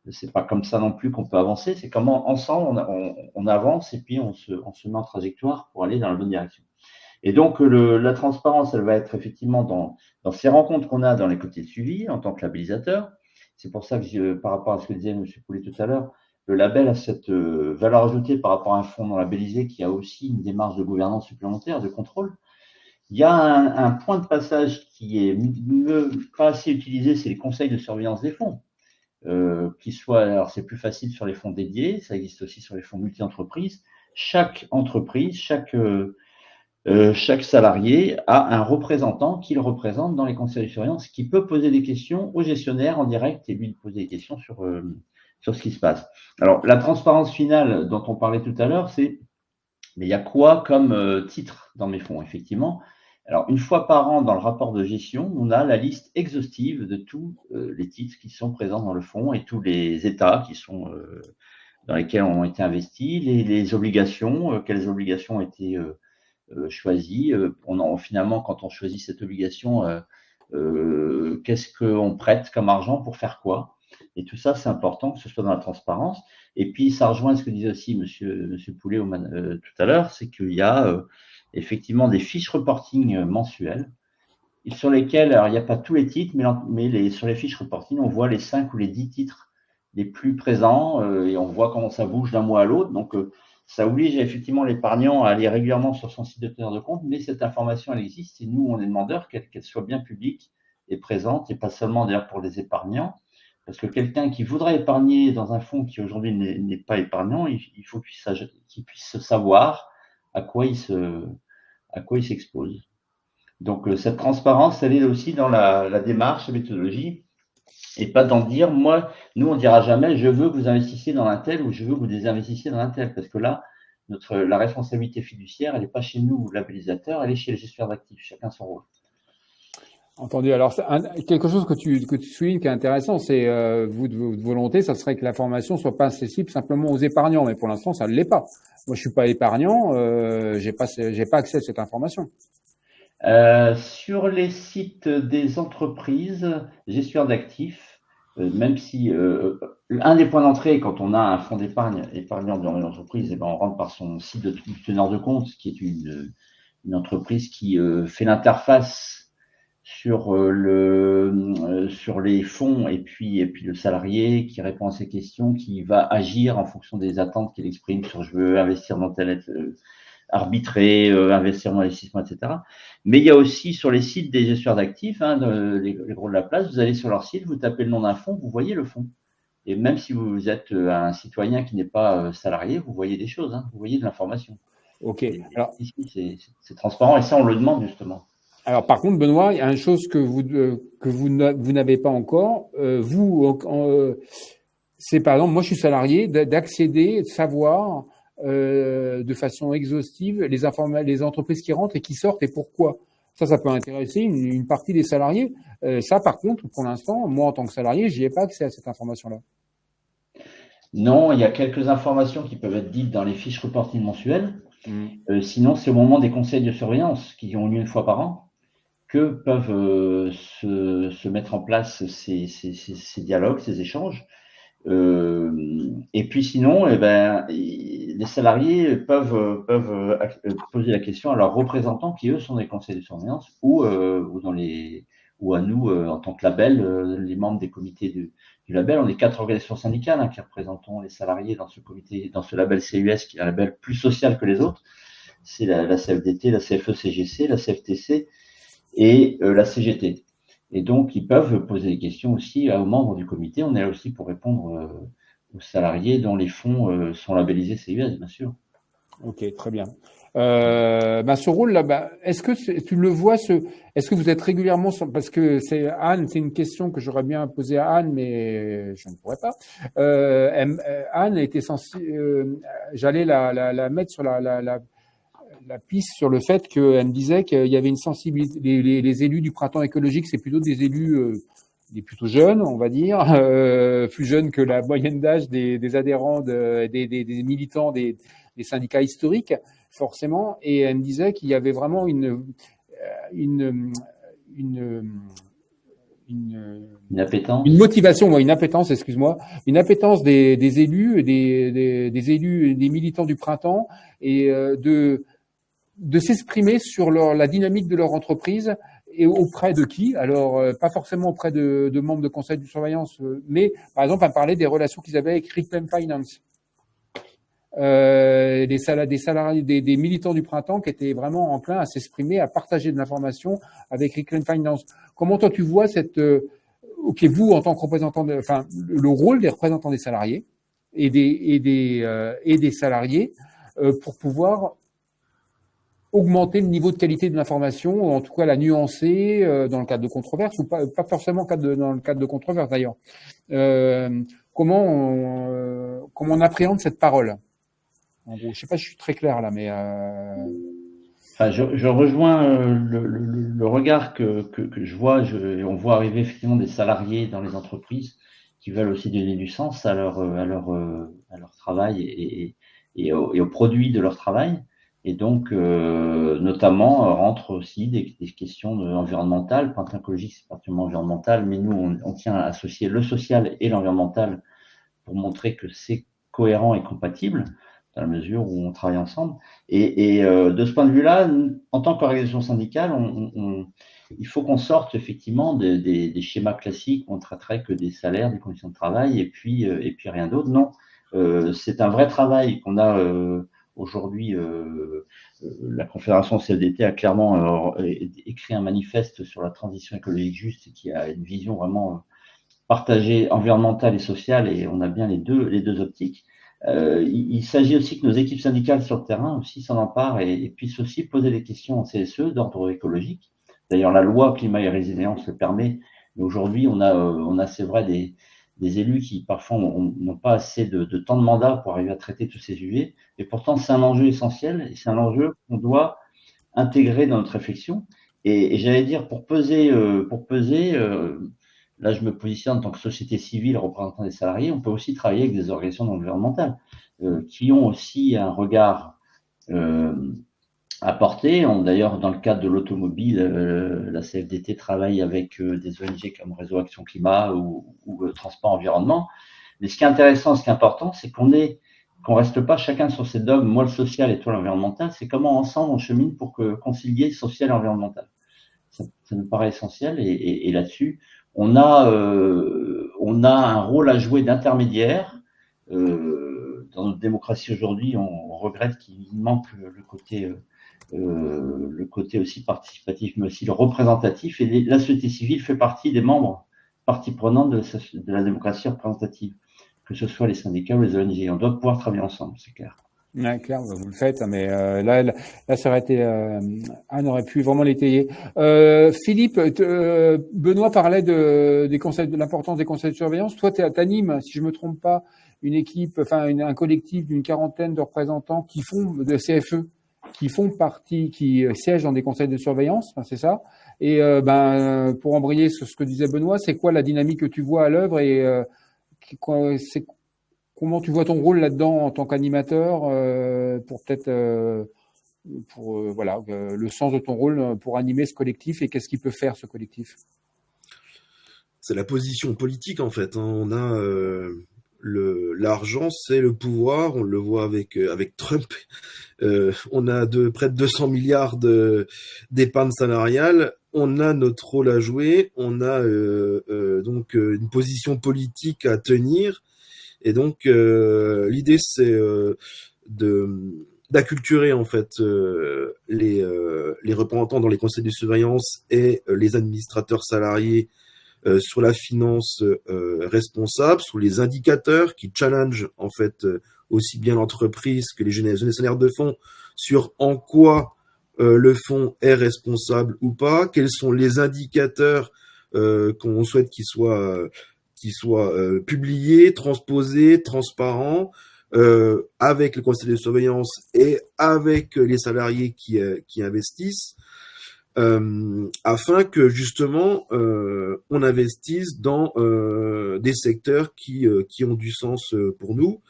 c'est pas comme ça non plus qu'on peut avancer, c'est comment ensemble on avance et puis on se met en trajectoire pour aller dans la bonne direction. Et donc, la transparence, elle va être effectivement dans ces rencontres qu'on a dans les comités de suivi en tant que labellisateur. C'est pour ça que, par rapport à ce que disait M. Poulet tout à l'heure, le label a cette valeur ajoutée par rapport à un fonds non labellisé qui a aussi une démarche de gouvernance supplémentaire, de contrôle. Il y a un point de passage qui est pas assez utilisé, c'est les conseils de surveillance des fonds. Alors c'est plus facile sur les fonds dédiés, ça existe aussi sur les fonds multi-entreprises. Chaque entreprise, chaque salarié a un représentant qu'il représente dans les conseils de surveillance qui peut poser des questions au gestionnaire en direct et lui poser des questions sur ce qui se passe. Alors, la transparence finale dont on parlait tout à l'heure, c'est mais il y a quoi comme titre dans mes fonds, effectivement. Alors, une fois par an, dans le rapport de gestion, on a la liste exhaustive de tous les titres qui sont présents dans le fonds et tous les états qui sont dans lesquels ont été investis, les obligations, quelles obligations ont été choisies. Finalement, quand on choisit cette obligation, qu'est-ce qu'on prête comme argent pour faire quoi? Et tout ça, c'est important que ce soit dans la transparence. Et puis, ça rejoint ce que disait aussi Monsieur Poulet tout à l'heure, c'est qu'il y a effectivement des fiches reporting mensuelles sur lesquelles, alors il n'y a pas tous les titres, mais sur les fiches reporting, on voit les 5 ou les 10 titres les plus présents et on voit comment ça bouge d'un mois à l'autre. Donc, ça oblige effectivement l'épargnant à aller régulièrement sur son site de teneur de compte, mais cette information, elle existe et nous, on est demandeur qu'elle soit bien publique et présente, et pas seulement d'ailleurs pour les épargnants. Parce que quelqu'un qui voudrait épargner dans un fonds qui aujourd'hui n'est pas épargnant, il faut qu'il puisse savoir à quoi il s'expose. Donc cette transparence, elle est aussi dans la démarche, la méthodologie, et pas d'en dire, nous on dira jamais, je veux que vous investissiez dans un tel ou je veux que vous désinvestissiez dans un tel, parce que là, la responsabilité fiduciaire, elle n'est pas chez nous, labellisateur, elle est chez le gestionnaire d'actifs, chacun son rôle. Entendu. Alors, quelque chose que tu soulignes qui est intéressant, c'est votre volonté, ça serait que l'information soit pas accessible simplement aux épargnants, mais pour l'instant, ça ne l'est pas. Moi, je suis pas épargnant, j'ai pas accès à cette information. Sur les sites des entreprises, gestionnaires d'actifs, même si un des points d'entrée, quand on a un fonds d'épargne épargnant dans une entreprise, on rentre par son site de teneur de compte, qui est une entreprise qui fait l'interface sur les fonds et puis le salarié qui répond à ces questions, qui va agir en fonction des attentes qu'il exprime sur je veux investir dans tel arbitrer, investir dans l'investissement, etc. Mais il y a aussi sur les sites des gestionnaires d'actifs, les gros de la place, vous allez sur leur site, vous tapez le nom d'un fonds, vous voyez le fonds. Et même si vous êtes un citoyen qui n'est pas salarié, vous voyez des choses, vous voyez de l'information. Ok. Alors, ici, c'est transparent et ça, on le demande justement. Alors, par contre, Benoît, il y a une chose que vous n'avez pas encore. C'est par exemple, moi, je suis salarié, d'accéder, de savoir de façon exhaustive les entreprises qui rentrent et qui sortent et pourquoi. Ça peut intéresser une partie des salariés. Ça, par contre, pour l'instant, moi, en tant que salarié, j'y ai pas accès à cette information-là. Non, il y a quelques informations qui peuvent être dites dans les fiches reporting mensuelles. Sinon, c'est au moment des conseils de surveillance qui ont lieu une fois par an que peuvent se mettre en place ces dialogues, ces échanges. Et puis sinon, les salariés peuvent poser la question à leurs représentants qui, eux, sont des conseils de surveillance ou à nous, en tant que label, les membres des comités du label. On est 4 organisations syndicales qui représentons les salariés dans ce comité, dans ce label CUS, qui est un label plus social que les autres. C'est la CFDT, la CFE-CGC, la CFTC et la CGT. Et donc, ils peuvent poser des questions aussi aux membres du comité. On est là aussi pour répondre aux salariés dont les fonds sont labellisés CUS, bien sûr. Ok, très bien. Ce rôle-là, est-ce que tu le vois, est-ce que vous êtes régulièrement parce que Anne, c'est une question que j'aurais bien posée à Anne, mais je ne pourrais pas. Anne était j'allais la mettre sur la piste sur le fait qu'elle me disait qu'il y avait une sensibilité. Les élus du printemps écologique, c'est plutôt des élus des plutôt jeunes, on va dire, plus jeunes que la moyenne d'âge des adhérents, des militants des syndicats historiques, forcément. Et elle me disait qu'il y avait vraiment une appétence. Une motivation, une appétence, excuse-moi, une appétence des élus, des élus, des militants du printemps, et de s'exprimer sur la dynamique de leur entreprise et auprès de qui. Alors, pas forcément auprès de membres de conseil de surveillance, mais par exemple, à parler des relations qu'ils avaient avec Reclaim Finance. Des salariés, des militants du printemps qui étaient vraiment enclins à s'exprimer, à partager de l'information avec Reclaim Finance. Comment toi tu vois vous en tant que représentant, le rôle des représentants des salariés et des salariés pour pouvoir augmenter le niveau de qualité de l'information, ou en tout cas la nuancer dans le cadre de controverses, ou pas forcément dans le cadre de controverses d'ailleurs. Comment on appréhende cette parole? En gros, je sais pas si je suis très clair là, mais je rejoins le regard que je vois. On voit arriver effectivement des salariés dans les entreprises qui veulent aussi donner du sens à leur travail et aux produits de leur travail. Et donc, notamment, rentrent aussi des questions environnementales. Printemps écologique, c'est particulièrement environnemental, mais nous, on tient à associer le social et l'environnemental pour montrer que c'est cohérent et compatible dans la mesure où on travaille ensemble. Et de ce point de vue-là, en tant qu'organisation syndicale, il faut qu'on sorte effectivement des schémas classiques où on traiterait que des salaires, des conditions de travail et puis rien d'autre. Non, c'est un vrai travail qu'on a aujourd'hui. La Confédération CFDT a clairement écrit un manifeste sur la transition écologique juste qui a une vision vraiment partagée environnementale et sociale, et on a bien les deux optiques. Il s'agit aussi que nos équipes syndicales sur le terrain aussi s'en emparent et puissent aussi poser des questions en CSE d'ordre écologique. D'ailleurs, la loi climat et résilience le permet, mais aujourd'hui, on a c'est vrai, des élus qui parfois n'ont pas assez de temps de mandat pour arriver à traiter tous ces sujets. Et pourtant, c'est un enjeu essentiel et c'est un enjeu qu'on doit intégrer dans notre réflexion. Et j'allais dire, pour peser, là, je me positionne en tant que société civile représentant des salariés. On peut aussi travailler avec des organisations environnementales qui ont aussi un regard à porter. D'ailleurs, dans le cadre de l'automobile, la CFDT travaille avec des ONG comme Réseau Action Climat ou Transport Environnement. Mais ce qui est intéressant, ce qui est important, c'est qu'on reste pas chacun sur ses dogmes, moi le social et toi l'environnemental. C'est comment ensemble on chemine pour concilier social et environnemental. Ça me paraît essentiel et là-dessus, on a un rôle à jouer d'intermédiaire. Dans notre démocratie aujourd'hui, on regrette qu'il manque le côté aussi participatif, mais aussi le représentatif. Et la société civile fait partie des membres, partie prenante de la démocratie représentative, que ce soit les syndicats ou les ONG. On doit pouvoir travailler ensemble, c'est clair. Ouais, clair, vous le faites, mais là, ça aurait été, Anne aurait pu vraiment l'étayer. Philippe, Benoît parlait de l'importance des conseils de surveillance. Toi, t'animes, si je me trompe pas, une équipe, un collectif d'une quarantaine de représentants de CFE, qui font partie, qui siègent dans des conseils de surveillance, c'est ça. Et pour embrayer sur ce que disait Benoît, c'est quoi la dynamique que tu vois à l'œuvre et comment tu vois ton rôle là-dedans en tant qu'animateur pour peut-être le sens de ton rôle pour animer ce collectif et qu'est-ce qu'il peut faire ce collectif? C'est la position politique en fait. On a l'argent, c'est le pouvoir. On le voit avec Trump. On a près de 200 milliards d'épargne salariale. On a notre rôle à jouer. On a donc une position politique à tenir. Et donc, l'idée, c'est d'acculturer en fait les représentants dans les conseils de surveillance et les administrateurs salariés sur la finance responsable, sur les indicateurs qui challengent en fait aussi bien l'entreprise que les gestionnaires de fonds sur en quoi le fonds est responsable ou pas, quels sont les indicateurs qu'on souhaite qu'ils soient publiés, transposés, transparents, avec le conseil de surveillance et avec les salariés qui investissent, afin que justement on investisse dans des secteurs qui ont du sens pour nous.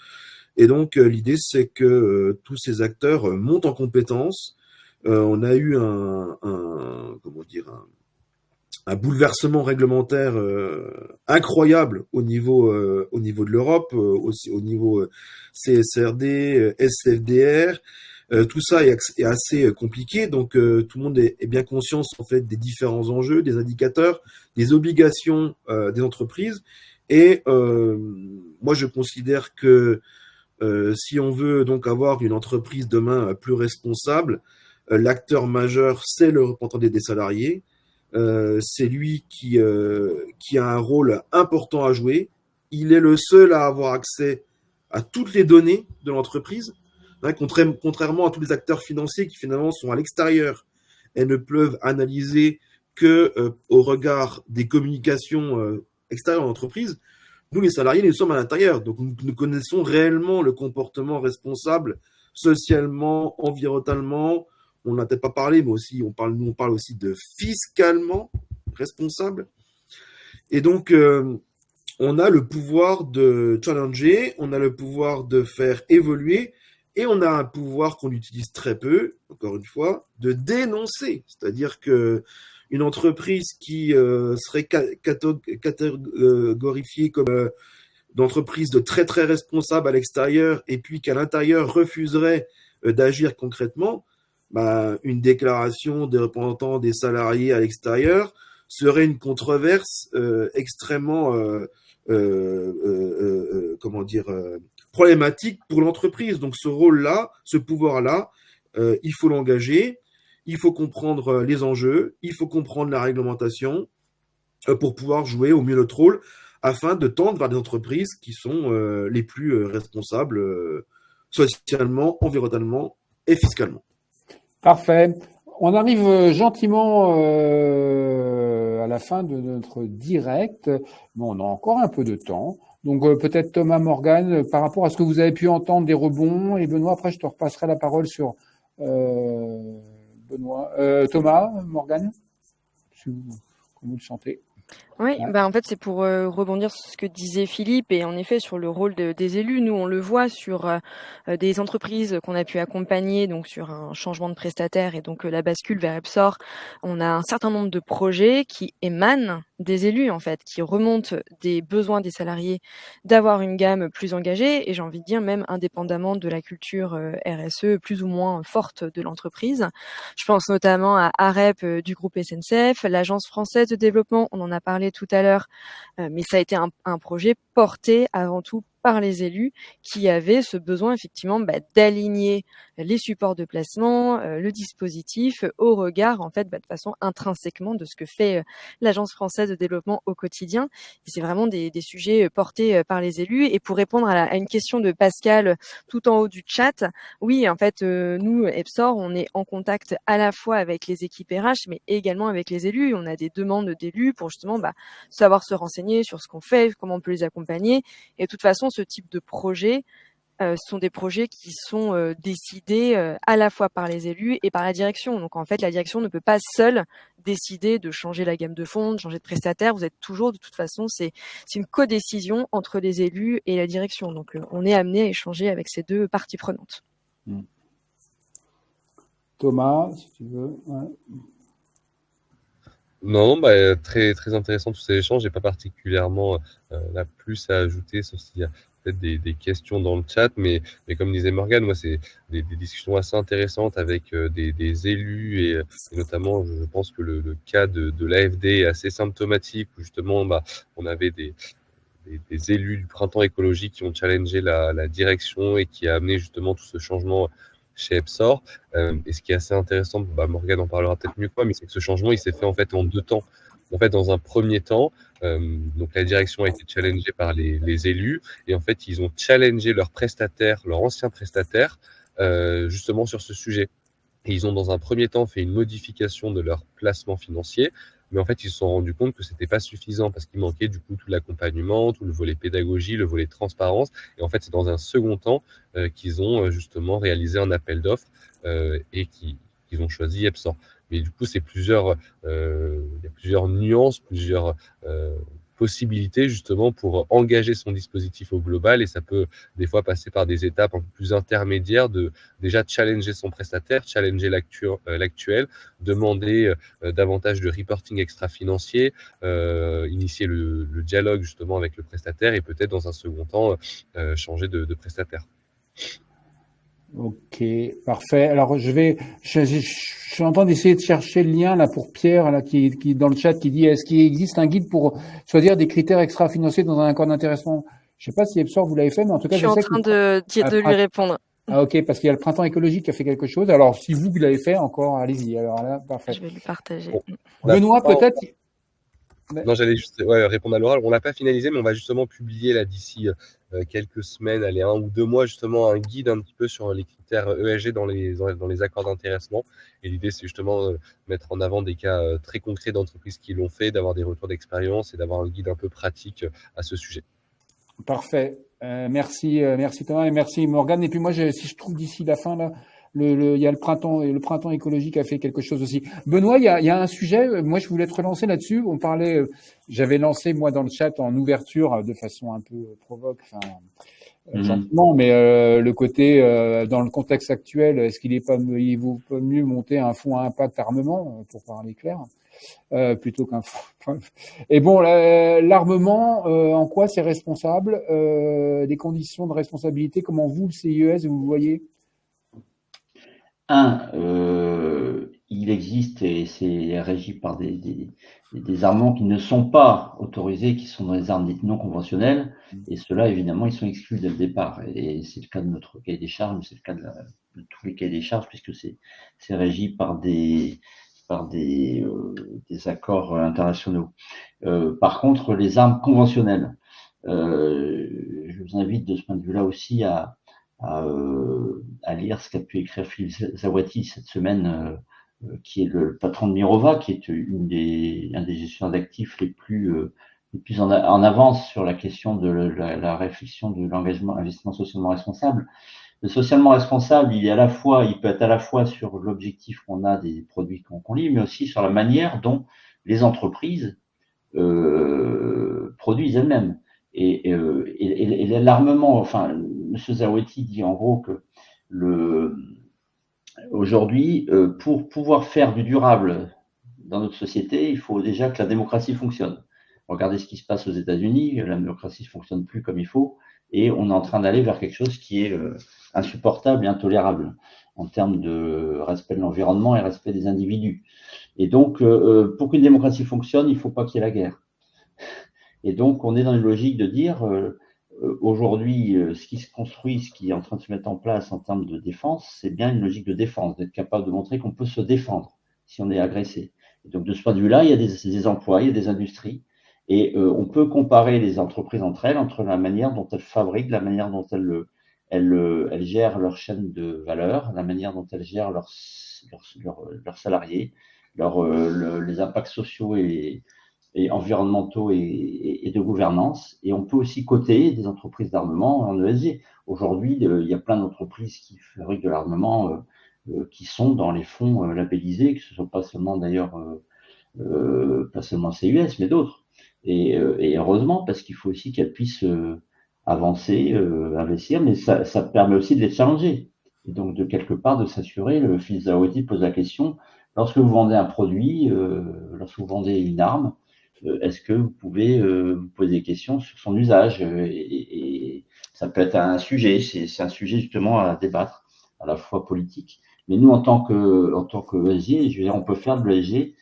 Et donc l'idée c'est que tous ces acteurs montent en compétences. On a eu un bouleversement réglementaire incroyable au niveau de l'Europe, aussi au niveau CSRD, SFDR. Tout ça est assez compliqué, donc tout le monde est bien conscient en fait des différents enjeux, des indicateurs, des obligations des entreprises. Et moi, je considère que si on veut donc avoir une entreprise demain plus responsable, l'acteur majeur, c'est le représentant des salariés. C'est lui qui a un rôle important à jouer. Il est le seul à avoir accès à toutes les données de l'entreprise, hein, contrairement à tous les acteurs financiers qui finalement sont à l'extérieur et ne peuvent analyser que au regard des communications extérieures de l'entreprise. Nous, les salariés, nous sommes à l'intérieur, donc nous connaissons réellement le comportement responsable socialement, environnementalement. On n'a peut-être pas parlé, mais aussi on parle aussi de fiscalement responsable. Et donc, on a le pouvoir de challenger, on a le pouvoir de faire évoluer, et on a un pouvoir qu'on utilise très peu, encore une fois, de dénoncer. C'est-à-dire que une entreprise qui serait catégorifiée comme d'entreprise de très très responsable à l'extérieur, et puis qu'à l'intérieur refuserait d'agir concrètement, une déclaration des représentants des salariés à l'extérieur serait une controverse extrêmement problématique pour l'entreprise. Donc ce rôle-là, ce pouvoir-là, il faut l'engager, il faut comprendre les enjeux, il faut comprendre la réglementation pour pouvoir jouer au mieux notre rôle afin de tendre vers des entreprises qui sont les plus responsables socialement, environnementalement et fiscalement. Parfait. On arrive gentiment à la fin de notre direct, mais on a encore un peu de temps. Donc peut-être Thomas, Morgane, par rapport à ce que vous avez pu entendre des rebonds, et Benoît, après je te repasserai la parole sur Thomas, Morgane, comme vous le sentez. Oui, en fait, c'est pour rebondir sur ce que disait Philippe et en effet sur le rôle des élus. Nous, on le voit sur des entreprises qu'on a pu accompagner, donc sur un changement de prestataire et donc la bascule vers Epsor. On a un certain nombre de projets qui émanent des élus, en fait, qui remontent des besoins des salariés d'avoir une gamme plus engagée et j'ai envie de dire même indépendamment de la culture RSE plus ou moins forte de l'entreprise. Je pense notamment à AREP du groupe SNCF, l'Agence française de développement, on en a parlé tout à l'heure, mais ça a été un projet porté avant tout par les élus qui avaient ce besoin effectivement d'aligner les supports de placement, le dispositif au regard en fait de façon intrinsèquement de ce que fait l'Agence française de développement au quotidien. Et c'est vraiment des sujets portés par les élus. Et pour répondre à une question de Pascal tout en haut du chat, oui en fait nous Epsor on est en contact à la fois avec les équipes RH mais également avec les élus. On a des demandes d'élus pour justement savoir se renseigner sur ce qu'on fait, comment on peut les accompagner. Et de toute façon, ce type de projets sont des projets qui sont décidés à la fois par les élus et par la direction. Donc en fait, la direction ne peut pas seule décider de changer la gamme de fonds, de changer de prestataire. Vous êtes toujours, de toute façon, c'est une codécision entre les élus et la direction. Donc on est amené à échanger avec ces deux parties prenantes. Thomas, si tu veux. Ouais. Non, très, très intéressant tous ces échanges. J'ai pas particulièrement la plus à ajouter, sauf s'il y a peut-être des questions dans le chat. Mais comme disait Morgane, moi, c'est des discussions assez intéressantes avec des élus et notamment, je pense que le cas de l'AFD est assez symptomatique où justement, on avait des élus du printemps écologique qui ont challengé la direction et qui a amené justement tout ce changement chez Epsor. Et ce qui est assez intéressant, Morgane en parlera peut-être mieux que moi, mais c'est que ce changement, il s'est fait en fait en 2 temps. En fait, dans un premier temps, donc la direction a été challengée par les élus et en fait, ils ont challengé leurs prestataires, leurs anciens prestataires, justement sur ce sujet. Et ils ont dans un premier temps fait une modification de leur placement financier, mais en fait ils se sont rendus compte que c'était pas suffisant parce qu'il manquait du coup tout l'accompagnement, tout le volet pédagogie, le volet transparence. Et en fait c'est dans un second temps qu'ils ont justement réalisé un appel d'offres et qu'ils ont choisi Epsor. Mais du coup c'est il y a plusieurs nuances, plusieurs possibilités justement pour engager son dispositif au global et ça peut des fois passer par des étapes un peu plus intermédiaires de déjà challenger son prestataire, challenger l'actuel, demander davantage de reporting extra-financier, initier le dialogue justement avec le prestataire et peut-être dans un second temps changer de prestataire. Ok, parfait. Alors je suis en train d'essayer de chercher le lien là pour Pierre là qui dans le chat qui dit est-ce qu'il existe un guide pour choisir des critères extra-financiers dans un accord d'intéressement? Je sais pas si Epsor vous l'avez fait, mais en tout cas je suis en train de lui répondre. Ah ok, parce qu'il y a le printemps écologique qui a fait quelque chose. Alors si vous l'avez fait encore, allez-y. Alors là, parfait. Je vais lui partager. Bon. Benoît, peut-être. Non, j'allais juste répondre à l'oral. On l'a pas finalisé, mais on va justement publier là d'ici quelques semaines, allez 1 ou 2 mois, justement un guide un petit peu sur les critères ESG dans les accords d'intéressement. Et l'idée, c'est justement mettre en avant des cas très concrets d'entreprises qui l'ont fait, d'avoir des retours d'expérience et d'avoir un guide un peu pratique à ce sujet. Parfait. Merci Thomas et merci Morgane. Et puis moi, si je trouve d'ici la fin là. Il y a le printemps écologique a fait quelque chose aussi. Benoît, il y a un sujet. Moi, je voulais te relancer là-dessus. On parlait, j'avais lancé moi dans le chat en ouverture de façon un peu provoque, gentiment, mais le côté dans le contexte actuel, est-ce il vaut pas mieux monter un fonds à impact armement, pour parler clair, plutôt qu'un fonds. Et bon, l'armement, en quoi c'est responsable, des conditions de responsabilité, comment vous, le CIES, vous voyez? Il existe et c'est régi par des armements qui ne sont pas autorisés, qui sont dans les armes dites non conventionnelles, et ceux-là, évidemment, ils sont exclus dès le départ. Et c'est le cas de notre cahier des charges, mais c'est le cas de tous les cahiers des charges, puisque c'est régi par des accords internationaux. Par contre, les armes conventionnelles, je vous invite de ce point de vue-là aussi à lire ce qu'a pu écrire Philippe Zawati cette semaine, qui est le patron de Mirova, qui est un des gestionnaires d'actifs les plus en avance sur la question de la réflexion de l'engagement, investissement socialement responsable. Le socialement responsable, il peut être à la fois sur l'objectif qu'on a des produits qu'on lit, mais aussi sur la manière dont les entreprises produisent elles-mêmes. Et l'armement, enfin, M. Zawati dit en gros que aujourd'hui, pour pouvoir faire du durable dans notre société, il faut déjà que la démocratie fonctionne. Regardez ce qui se passe aux États-Unis, la démocratie ne fonctionne plus comme il faut, et on est en train d'aller vers quelque chose qui est insupportable et intolérable en termes de respect de l'environnement et respect des individus. Et donc, pour qu'une démocratie fonctionne, il ne faut pas qu'il y ait la guerre. Et donc, on est dans une logique de dire, aujourd'hui, ce qui se construit, ce qui est en train de se mettre en place en termes de défense, c'est bien une logique de défense, d'être capable de montrer qu'on peut se défendre si on est agressé. Et donc, de ce point de vue-là, il y a des emplois, il y a des industries, et on peut comparer les entreprises entre elles, entre la manière dont elles fabriquent, la manière dont elles gèrent leur chaîne de valeur, la manière dont elles gèrent leurs salariés, les impacts sociaux et environnementaux et de gouvernance. Et on peut aussi coter des entreprises d'armement en ESG. Aujourd'hui, il y a plein d'entreprises qui fabriquent de l'armement qui sont dans les fonds labellisés, que ce ne soit pas seulement d'ailleurs, pas seulement CUS, mais d'autres. Et heureusement, parce qu'il faut aussi qu'elles puissent avancer, investir, mais ça permet aussi de les challenger. Et donc, de quelque part, de s'assurer, le Philippe Zawati pose la question, lorsque vous vendez un produit, lorsque vous vendez une arme, est-ce que vous pouvez vous poser des questions sur son usage et ça peut être un sujet, c'est un sujet justement à débattre, à la fois politique. Mais nous, en tant que ESG, je veux dire, on peut faire de l'ESG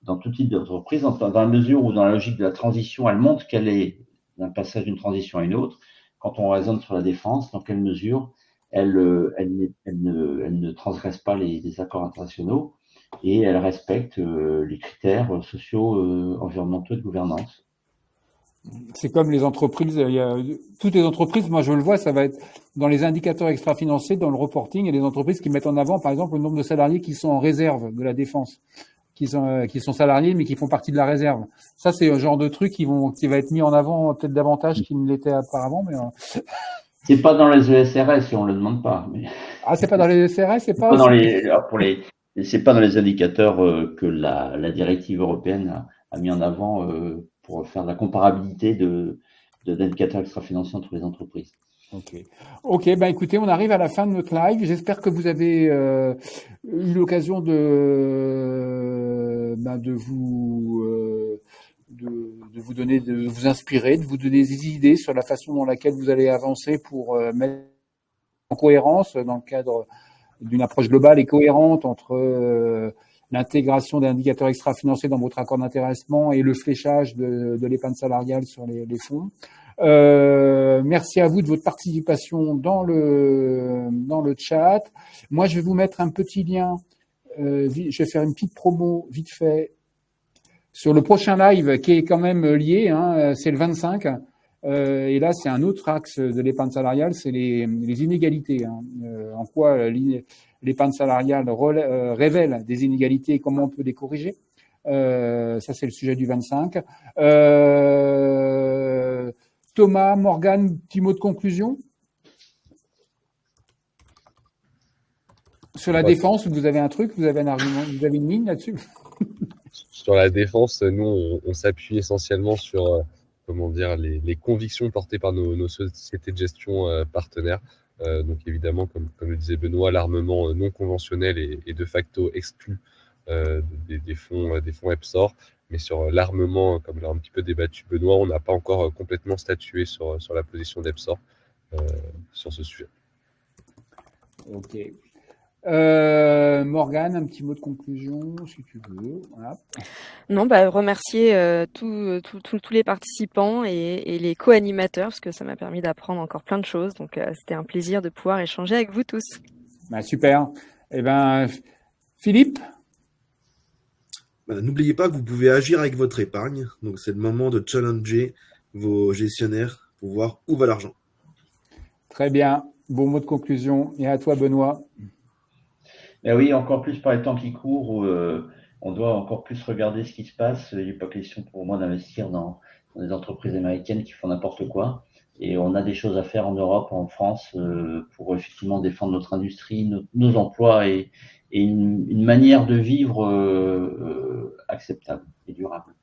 dans tout type d'entreprise, dans la mesure où dans la logique de la transition, elle montre qu'elle est d'un passage d'une transition à une autre. Quand on raisonne sur la défense, dans quelle mesure elle ne transgresse pas les accords internationaux et elle respecte les critères sociaux, environnementaux de gouvernance. C'est comme les entreprises, toutes les entreprises, moi je le vois, ça va être dans les indicateurs extra-financiers, dans le reporting, il y a des entreprises qui mettent en avant, par exemple, le nombre de salariés qui sont en réserve de la défense, qui sont salariés mais qui font partie de la réserve. Ça, c'est un genre de truc qui va être mis en avant peut-être davantage qu'il ne l'était auparavant. Mais c'est pas dans les ESRS, on le demande pas. Mais... Ah, c'est pas dans les ESRS, c'est pas. C'est pas dans les indicateurs que la directive européenne a mis en avant pour faire de la comparabilité d'indicateurs extra-financiers entre les entreprises. Ok, ben écoutez, on arrive à la fin de notre live. J'espère que vous avez eu l'occasion de vous donner, de vous inspirer, de vous donner des idées sur la façon dans laquelle vous allez avancer pour mettre en cohérence dans le cadre d'une approche globale et cohérente entre l'intégration des indicateurs extra-financiers dans votre accord d'intéressement et le fléchage de l'épargne salariale sur les fonds. Merci à vous de votre participation dans le chat. Moi, je vais vous mettre un petit lien. Je vais faire une petite promo vite fait sur le prochain live qui est quand même lié. C'est le 25. Et là, c'est un autre axe de l'épargne salariale, c'est les inégalités. En quoi l'épargne salariale révèle des inégalités et comment on peut les corriger. Ça, c'est le sujet du 25. Thomas, Morgane, petit mot de conclusion sur la défense. Vous avez un truc, vous avez un argument, vous avez une ligne là-dessus? Sur la défense, nous, on s'appuie essentiellement sur les convictions portées par nos sociétés de gestion partenaires. Donc évidemment, comme le disait Benoît, l'armement non conventionnel est de facto exclu des fonds EPSOR. Mais sur l'armement, comme l'a un petit peu débattu Benoît, on n'a pas encore complètement statué sur la position d'EPSOR sur ce sujet. Ok. Morgane, un petit mot de conclusion, si tu veux. Voilà. Non, remercier tous les participants et les co-animateurs, parce que ça m'a permis d'apprendre encore plein de choses. Donc, c'était un plaisir de pouvoir échanger avec vous tous. Super. Philippe? N'oubliez pas que vous pouvez agir avec votre épargne. Donc, c'est le moment de challenger vos gestionnaires pour voir où va l'argent. Très bien. Bon mot de conclusion. Et à toi, Benoît. Oui, encore plus par les temps qui courent, où on doit encore plus regarder ce qui se passe. Il n'est pas question pour moi d'investir dans des entreprises américaines qui font n'importe quoi. Et on a des choses à faire en Europe, en France, pour effectivement défendre notre industrie, nos emplois et une manière de vivre acceptable et durable.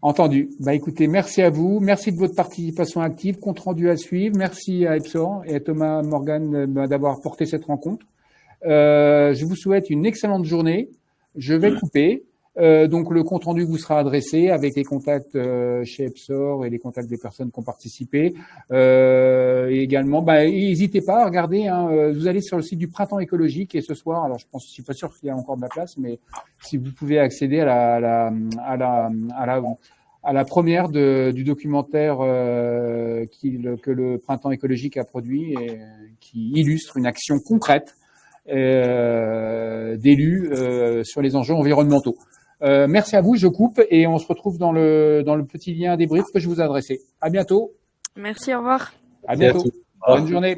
Entendu. Écoutez, merci à vous. Merci de votre participation active. Compte rendu à suivre. Merci à EPSOR et à Thomas Morgane d'avoir porté cette rencontre. Je vous souhaite une excellente journée. Je vais couper. Donc, le compte rendu vous sera adressé avec les contacts chez EPSOR et les contacts des personnes qui ont participé. Et également, n'hésitez pas à regarder. Vous allez sur le site du Printemps écologique et ce soir, alors je suis pas sûr qu'il y a encore de la place, mais si vous pouvez accéder à la première du documentaire que le Printemps écologique a produit et qui illustre une action concrète d'élus sur les enjeux environnementaux. Merci à vous, je coupe et on se retrouve dans le petit lien débrief que je vous ai adressé. À bientôt. Merci, au revoir. À bientôt. Bonne journée.